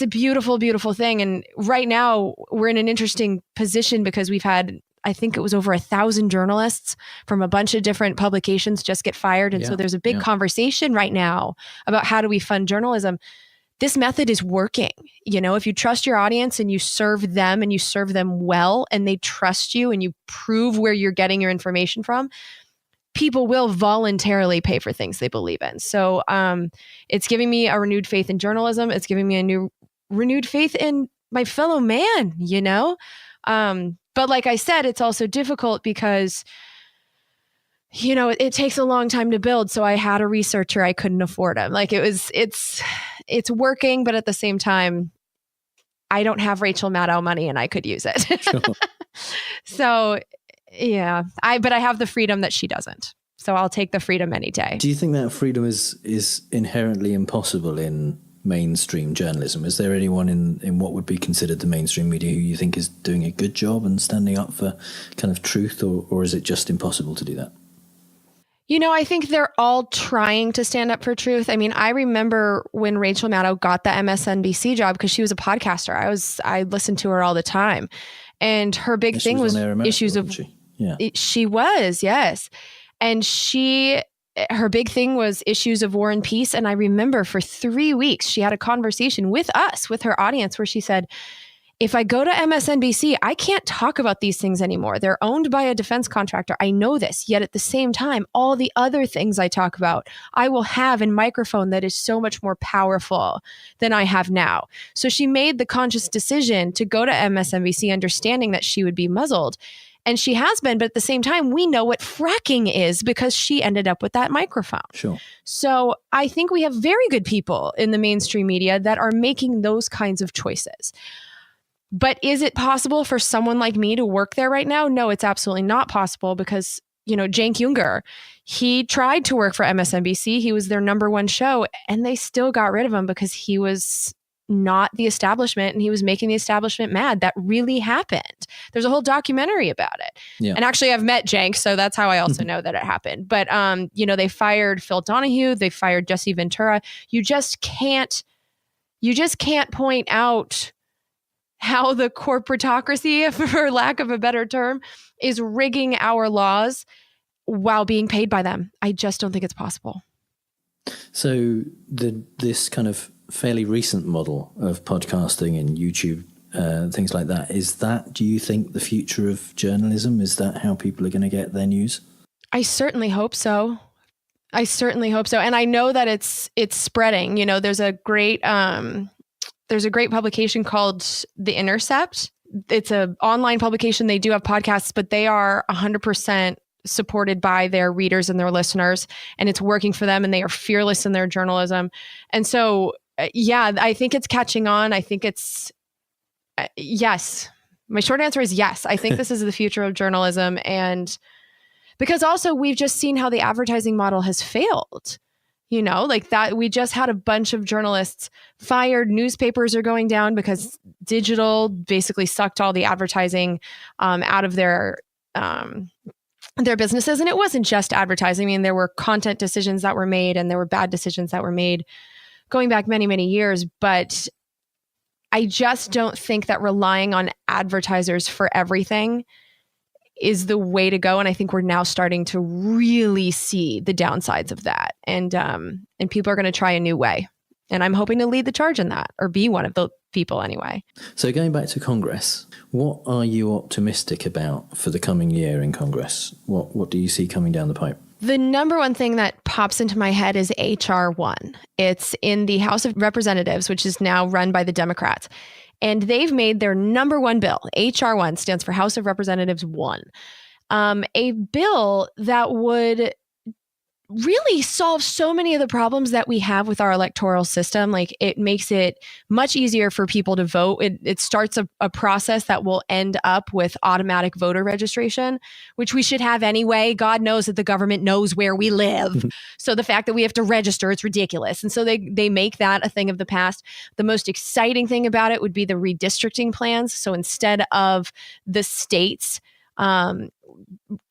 a beautiful, beautiful thing. And right now we're in an interesting position because we've had I think it was over 1,000 journalists from a bunch of different publications just get fired. And so there's a big conversation right now about how do we fund journalism. This method is working. You know, if you trust your audience and you serve them and you serve them well and they trust you and you prove where you're getting your information from, people will voluntarily pay for things they believe in. So it's giving me a renewed faith in journalism. It's giving me a renewed faith in my fellow man, you know? But like I said, it's also difficult because, you know, it takes a long time to build. So I had a researcher, I couldn't afford him. Like it's working, but at the same time, I don't have Rachel Maddow money and I could use it. Sure. So yeah, but I have the freedom that she doesn't. So I'll take the freedom any day. Do you think that freedom is inherently impossible in mainstream journalism? Is there anyone in what would be considered the mainstream media who you think is doing a good job and standing up for kind of truth, or is it just impossible to do that? You know, I think they're all trying to stand up for truth. I mean, I remember when Rachel Maddow got the MSNBC job because she was a podcaster. I listened to her all the time. And her big thing was issues of... She was, yes. And her big thing was issues of war and peace. And I remember for 3 weeks, she had a conversation with us, with her audience, where she said, if I go to MSNBC, I can't talk about these things anymore. They're owned by a defense contractor. I know this. Yet at the same time, all the other things I talk about, I will have a microphone that is so much more powerful than I have now. So she made the conscious decision to go to MSNBC, understanding that she would be muzzled. And she has been, but at the same time, we know what fracking is because she ended up with that microphone. Sure. So I think we have very good people in the mainstream media that are making those kinds of choices. But is it possible for someone like me to work there right now? No, it's absolutely not possible because, you know, Cenk Uygur, he tried to work for MSNBC. He was their number one show and they still got rid of him because he was not the establishment and he was making the establishment mad. That really happened. There's a whole documentary about it. Yeah. And actually I've met Cenk, so that's how I also know that it happened. But, you know, they fired Phil Donahue. They fired Jesse Ventura. You just can't point out how the corporatocracy, for lack of a better term, is rigging our laws while being paid by them. I just don't think it's possible. So this kind of fairly recent model of podcasting and YouTube, things like that, do you think the future of journalism? Is that how people are going to get their news? I certainly hope so. And I know that it's spreading. You know, there's a great publication called The Intercept. It's an online publication. They do have podcasts, but they are 100% supported by their readers and their listeners, and it's working for them, and they are fearless in their journalism. And so, yeah, I think it's catching on. I think it's, yes. My short answer is yes. I think this is the future of journalism. And because also we've just seen how the advertising model has failed. You know, like that, we just had a bunch of journalists fired. Newspapers are going down because digital basically sucked all the advertising out of their businesses. And it wasn't just advertising. I mean, there were content decisions that were made and there were bad decisions that were made going back many, many years. But I just don't think that relying on advertisers for everything is the way to go. And I think we're now starting to really see the downsides of that. And people are going to try a new way. And I'm hoping to lead the charge in that, or be one of the people anyway. So going back to Congress, what are you optimistic about for the coming year in Congress? What do you see coming down the pipe? The number one thing that pops into my head is H.R. 1. It's in the House of Representatives, which is now run by the Democrats. And they've made their number one bill, H.R. 1, stands for House of Representatives 1, a bill that would really solve so many of the problems that we have with our electoral system. Like, it makes it much easier for people to vote. It starts a process that will end up with automatic voter registration, which we should have anyway. God knows that the government knows where we live. So the fact that we have to register, it's ridiculous. And so they make that a thing of the past. The most exciting thing about it would be the redistricting plans. So instead of the states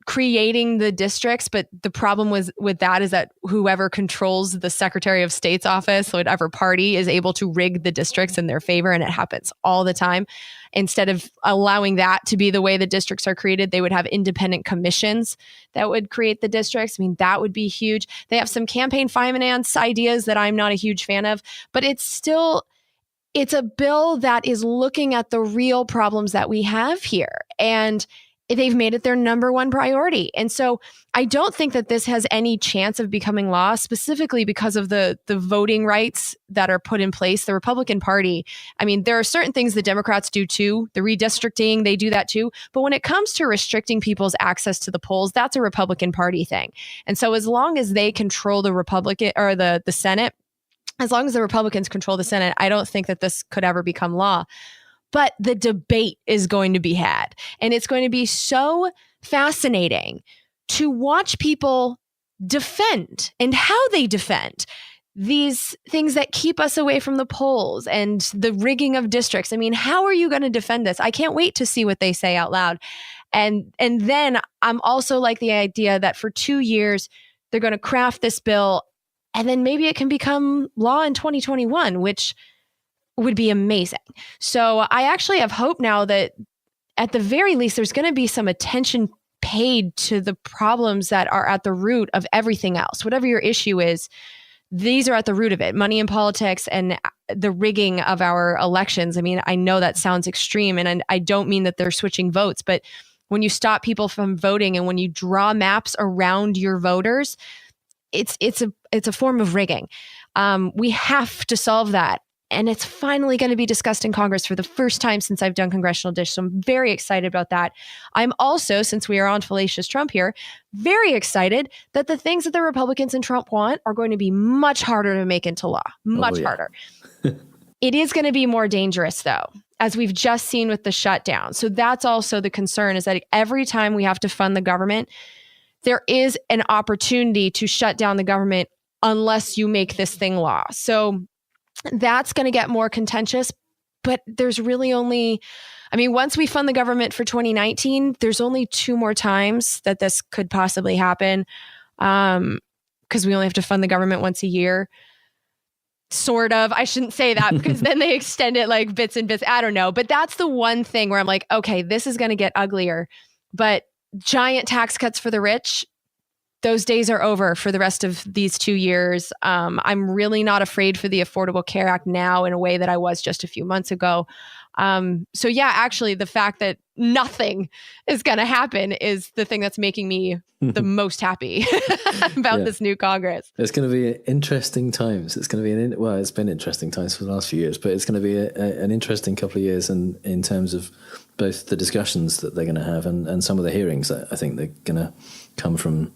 creating the districts, but the problem with that is that whoever controls the Secretary of State's office, whatever party, is able to rig the districts in their favor, and it happens all the time. Instead of allowing that to be the way the districts are created, they would have independent commissions that would create the districts. I mean, that would be huge. They have some campaign finance ideas that I'm not a huge fan of, but it's a bill that is looking at the real problems that we have here. And they've made it their number one priority. And so I don't think that this has any chance of becoming law, specifically because of the voting rights that are put in place. The Republican Party, I mean, there are certain things the Democrats do too. The redistricting, they do that too. But when it comes to restricting people's access to the polls, that's a Republican Party thing. And so as long as they control the Republican or the Senate, as long as the Republicans control the Senate, I don't think that this could ever become law. But the debate is going to be had. And it's going to be so fascinating to watch people defend and how they defend these things that keep us away from the polls and the rigging of districts. I mean, how are you going to defend this? I can't wait to see what they say out loud. And then I'm also like the idea that for 2 years, they're going to craft this bill and then maybe it can become law in 2021, which would be amazing. So I actually have hope now that at the very least, there's going to be some attention paid to the problems that are at the root of everything else. Whatever your issue is, these are at the root of it. Money in politics and the rigging of our elections. I mean, I know that sounds extreme, and I don't mean that they're switching votes, but when you stop people from voting and when you draw maps around your voters, it's a form of rigging. We have to solve that. And it's finally going to be discussed in Congress for the first time since I've done Congressional Dish. So I'm very excited about that. I'm also, since we are on Fallacious Trump here, very excited that the things that the Republicans and Trump want are going to be much harder to make into law. Much harder. It is going to be more dangerous, though, as we've just seen with the shutdown. So that's also the concern, is that every time we have to fund the government, there is an opportunity to shut down the government unless you make this thing law. So that's going to get more contentious, but there's really only, I mean, once we fund the government for 2019, there's only 2 more times that this could possibly happen, because we only have to fund the government once a year. Sort of. I shouldn't say that because then they extend it like bits and bits. I don't know. But that's the one thing where I'm like, okay, this is going to get uglier. But giant tax cuts for the rich, those days are over for the rest of these 2 years. I'm really not afraid for the Affordable Care Act now in a way that I was just a few months ago. So yeah, actually the fact that nothing is going to happen is the thing that's making me the most happy about this new Congress. It's going to be interesting times. It's going to be it's been interesting times for the last few years, but it's going to be an interesting couple of years in terms of both the discussions that they're going to have and some of the hearings that I think they're going to come from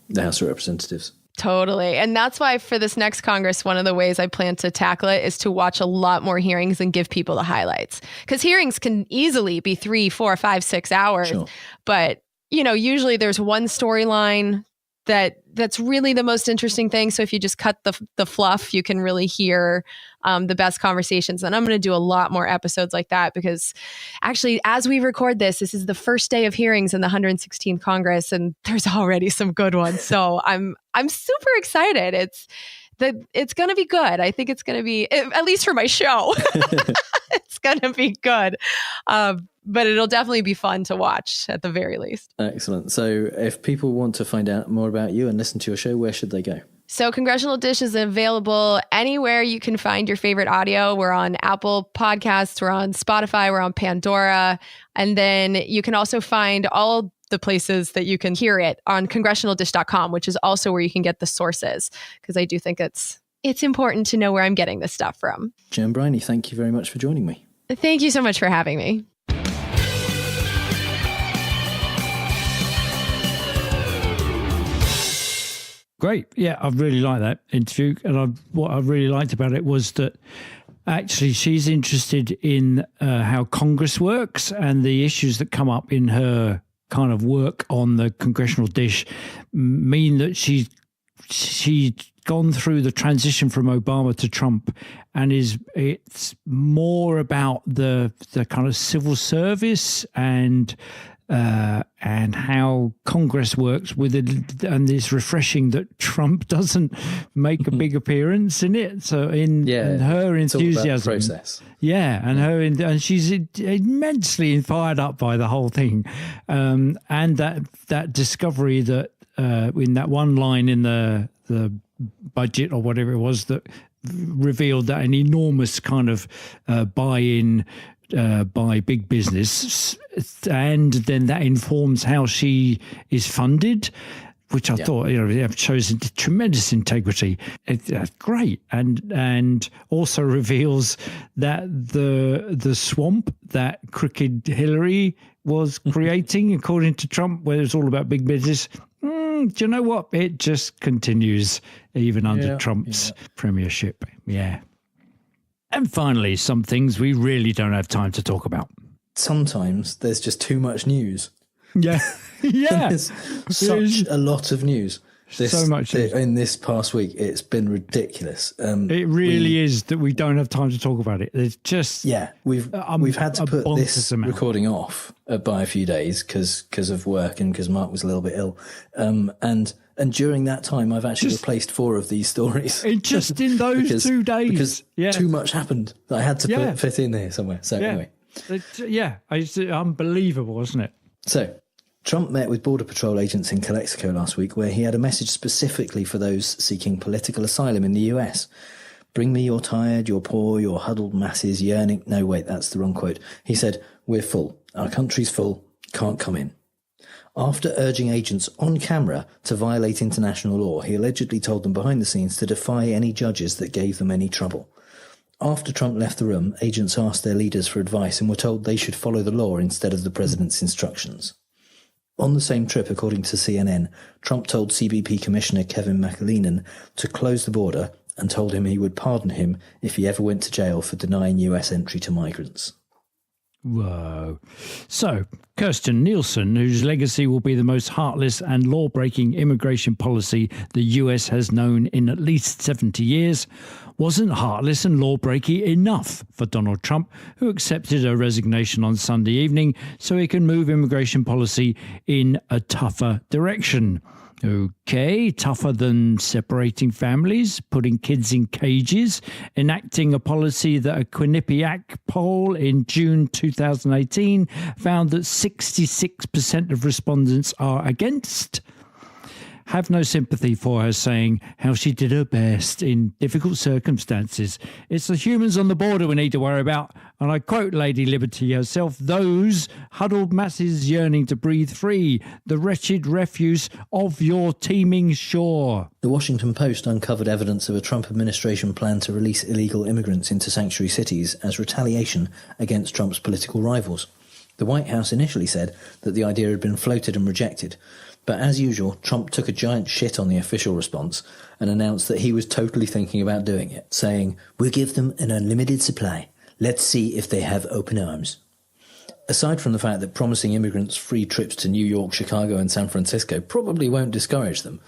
the House of Representatives. Totally. And that's why for this next Congress, one of the ways I plan to tackle it is to watch a lot more hearings and give people the highlights. Because hearings can easily be 3, 4, 5, 6 hours. Sure. But, usually there's one storyline that's really the most interesting thing. So if you just cut the fluff, you can really hear the best conversations. And I'm going to do a lot more episodes like that because actually, as we record this is the first day of hearings in the 116th Congress, and there's already some good ones. So I'm super excited. It's going to be good. I think it's going to be, at least for my show, it's going to be good. But it'll definitely be fun to watch at the very least. Excellent. So if people want to find out more about you and listen to your show, where should they go? So Congressional Dish is available anywhere you can find your favorite audio. We're on Apple Podcasts, we're on Spotify, we're on Pandora. And then you can also find all the places that you can hear it on congressionaldish.com, which is also where you can get the sources, because I do think it's important to know where I'm getting this stuff from. Jen Briney, thank you very much for joining me. Thank you so much for having me. Great. Yeah, I really liked that interview. And what I really liked about it was that actually she's interested in how Congress works, and the issues that come up in her kind of work on the Congressional Dish mean that she's gone through the transition from Obama to Trump, and it's more about the kind of civil service and and how Congress works with it, and it's refreshing that Trump doesn't make a big appearance in it. So in her enthusiasm, process. And she's immensely fired up by the whole thing, and that discovery that in that one line in the budget or whatever it was that revealed that an enormous kind of buy-in by big business, and then that informs how she is funded, which I thought shows tremendous integrity. It's great, and also reveals that the swamp that crooked Hillary was creating, according to Trump, where it's all about big business. Do you know what? It just continues even under Trump's premiership. Yeah. And finally, some things we really don't have time to talk about. Sometimes there's just too much news. Yeah. Yeah. There's such a lot of news. So much in this past week. It's been ridiculous. It really is that we don't have time to talk about it. It's just we've had to put this recording off by a few days because of work and because Mark was a little bit ill. And during that time, I've actually replaced 4 of these stories. Just in those 2 days. Because too much happened that I had to fit in there somewhere. So anyway. It's unbelievable, wasn't it? So Trump met with Border Patrol agents in Calexico last week, where he had a message specifically for those seeking political asylum in the US. Bring me your tired, your poor, your huddled masses yearning. No, wait, that's the wrong quote. He said, "We're full. Our country's full. Can't come in." After urging agents on camera to violate international law, he allegedly told them behind the scenes to defy any judges that gave them any trouble. After Trump left the room, agents asked their leaders for advice and were told they should follow the law instead of the president's instructions. On the same trip, according to CNN, Trump told CBP Commissioner Kevin McAleenan to close the border and told him he would pardon him if he ever went to jail for denying US entry to migrants. Whoa. So, Kirstjen Nielsen, whose legacy will be the most heartless and law-breaking immigration policy the US has known in at least 70 years, wasn't heartless and law-breaking enough for Donald Trump, who accepted a resignation on Sunday evening so he can move immigration policy in a tougher direction. Okay, tougher than separating families, putting kids in cages, enacting a policy that a Quinnipiac poll in June 2018 found that 66% of respondents are against. Have no sympathy for her saying how she did her best in difficult circumstances. It's the humans on the border we need to worry about. And I quote Lady Liberty herself, "Those huddled masses yearning to breathe free, the wretched refuse of your teeming shore." The Washington Post uncovered evidence of a Trump administration plan to release illegal immigrants into sanctuary cities as retaliation against Trump's political rivals. The White House initially said that the idea had been floated and rejected. But as usual, Trump took a giant shit on the official response and announced that he was totally thinking about doing it, saying, "We'll give them an unlimited supply. Let's see if they have open arms." Aside from the fact that promising immigrants free trips to New York, Chicago and San Francisco probably won't discourage them,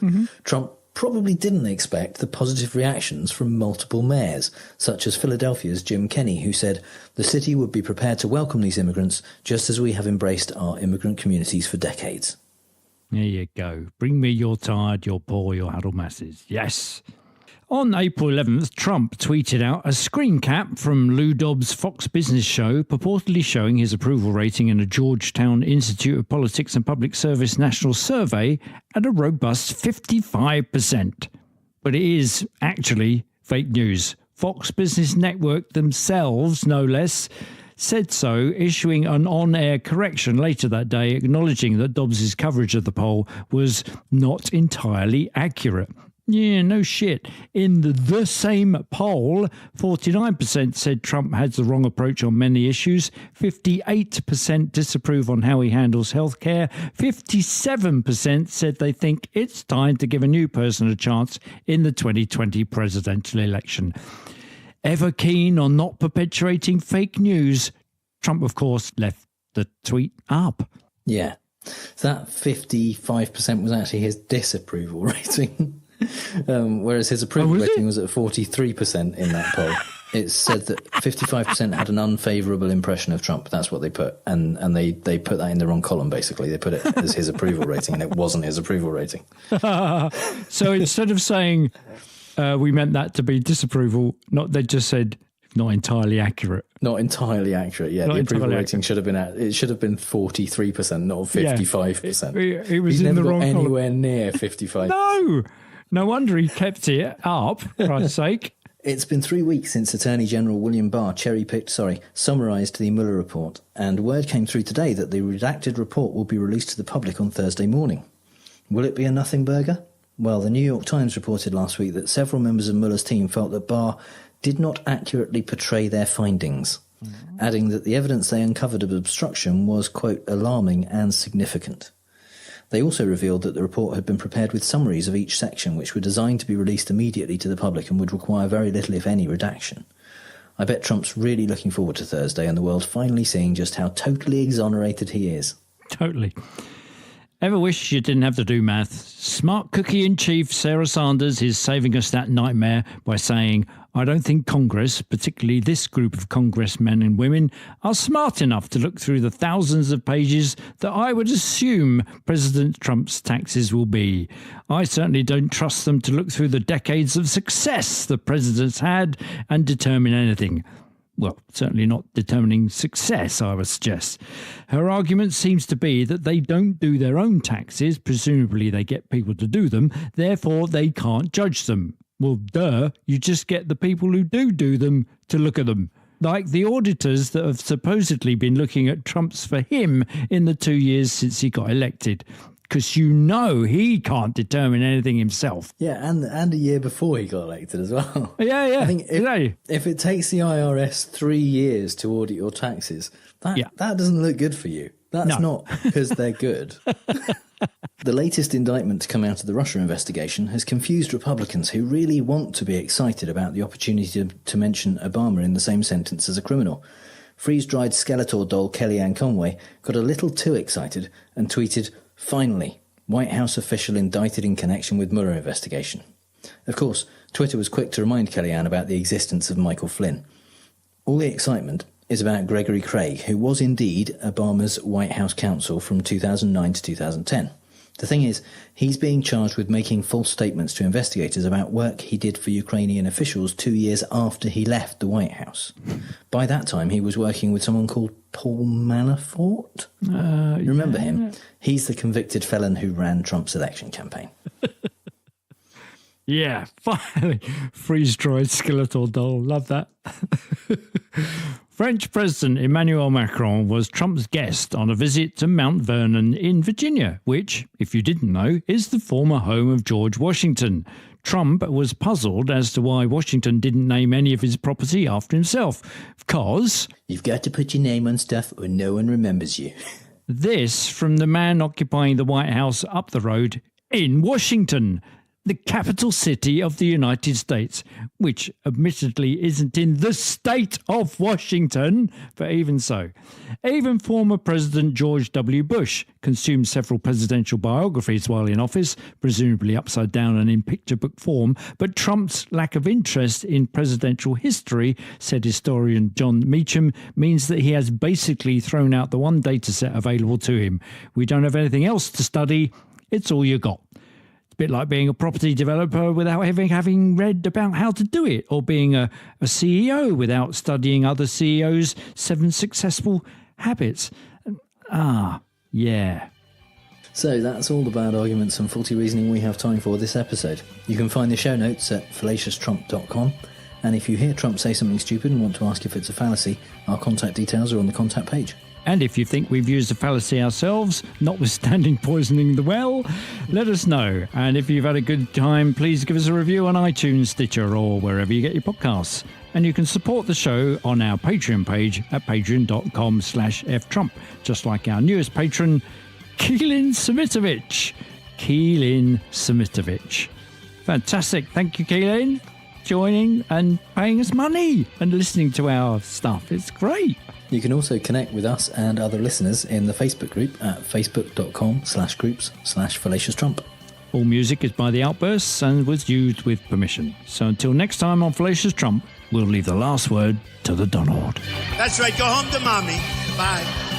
Trump probably didn't expect the positive reactions from multiple mayors, such as Philadelphia's Jim Kenney, who said the city would be prepared to welcome these immigrants just as we have embraced our immigrant communities for decades. There you go. Bring me your tired, your poor, your huddled masses. Yes. On April 11th, Trump tweeted out a screen cap from Lou Dobbs' Fox Business show purportedly showing his approval rating in a Georgetown Institute of Politics and Public Service national survey at a robust 55%. But it is actually fake news. Fox Business Network themselves, no less, said so, issuing an on-air correction later that day, acknowledging that Dobbs' coverage of the poll was not entirely accurate. Yeah, no shit. In the same poll, 49% said Trump had the wrong approach on many issues, 58% disapprove on how he handles healthcare, 57% said they think it's time to give a new person a chance in the 2020 presidential election. Ever keen on not perpetuating fake news, Trump, of course, left the tweet up. Yeah, that 55% was actually his disapproval rating, whereas his approval rating was at 43% in that poll. It said that 55% had an unfavourable impression of Trump. That's what they put. And they put that in the wrong column, basically. They put it as his approval rating, and it wasn't his approval rating. So instead of saying we meant that to be disapproval, they just said not entirely accurate. Not entirely accurate, yeah. The approval rating should have been 43%, not 55%. It was He's in never the wrong got anywhere column. near 55. No wonder he kept it up, for Christ's sake. It's been 3 weeks since Attorney General William Barr summarised the Mueller report, and word came through today that the redacted report will be released to the public on Thursday morning. Will it be a nothing burger? Well, the New York Times reported last week that several members of Mueller's team felt that Barr did not accurately portray their findings, adding that the evidence they uncovered of obstruction was, quote, alarming and significant. They also revealed that the report had been prepared with summaries of each section, which were designed to be released immediately to the public and would require very little, if any, redaction. I bet Trump's really looking forward to Thursday and the world finally seeing just how totally exonerated he is. Totally. Ever wish you didn't have to do math? Smart cookie-in-chief Sarah Sanders is saving us that nightmare by saying, I don't think Congress, particularly this group of congressmen and women, are smart enough to look through the thousands of pages that I would assume President Trump's taxes will be. I certainly don't trust them to look through the decades of success the president's had and determine anything. Well, certainly not determining success, I would suggest. Her argument seems to be that they don't do their own taxes, presumably they get people to do them, therefore they can't judge them. Well, duh, you just get the people who do them to look at them. Like the auditors that have supposedly been looking at Trump's for him in the 2 years since he got elected. Because he can't determine anything himself. Yeah, and a year before he got elected as well. Yeah. I think if it takes the IRS 3 years to audit your taxes, that doesn't look good for you. That's not because they're good. The latest indictment to come out of the Russia investigation has confused Republicans who really want to be excited about the opportunity to mention Obama in the same sentence as a criminal. Freeze-dried Skeletor doll Kellyanne Conway got a little too excited and tweeted, "Finally, White House official indicted in connection with Mueller investigation." Of course, Twitter was quick to remind Kellyanne about the existence of Michael Flynn. All the excitement is about Gregory Craig, who was indeed Obama's White House counsel from 2009 to 2010. The thing is, he's being charged with making false statements to investigators about work he did for Ukrainian officials 2 years after he left the White House. By that time, he was working with someone called Paul Manafort. Remember him? He's the convicted felon who ran Trump's election campaign. Yeah, finally. Freeze-dried Skeletor doll. Love that. French President Emmanuel Macron was Trump's guest on a visit to Mount Vernon in Virginia, which, if you didn't know, is the former home of George Washington. Trump was puzzled as to why Washington didn't name any of his property after himself, because you've got to put your name on stuff or no one remembers you. This from the man occupying the White House up the road in Washington, the capital city of the United States, which admittedly isn't in the state of Washington, but even so. Even former President George W. Bush consumed several presidential biographies while in office, presumably upside down and in picture book form, but Trump's lack of interest in presidential history, said historian John Meacham, means that he has basically thrown out the one data set available to him. We don't have anything else to study, it's all you got. A bit like being a property developer without having read about how to do it, or being a CEO without studying other CEOs' 7 successful habits. Yeah. So that's all the bad arguments and faulty reasoning we have time for this episode. You can find the show notes at fallaciostrump.com, and if you hear Trump say something stupid and want to ask if it's a fallacy, our contact details are on the contact page. And if you think we've used a fallacy ourselves, notwithstanding poisoning the well, let us know. And if you've had a good time, please give us a review on iTunes, Stitcher, or wherever you get your podcasts. And you can support the show on our Patreon page at patreon.com/ftrump, just like our newest patron, Keelan Simitovich. Fantastic. Thank you, Keelan, joining and paying us money and listening to our stuff. It's great. You can also connect with us and other listeners in the Facebook group at facebook.com/groups/FallaciousTrump. All music is by The Outbursts and was used with permission. So until next time on Fallacious Trump, we'll leave the last word to the Donald. That's right. Go home to mommy. Bye.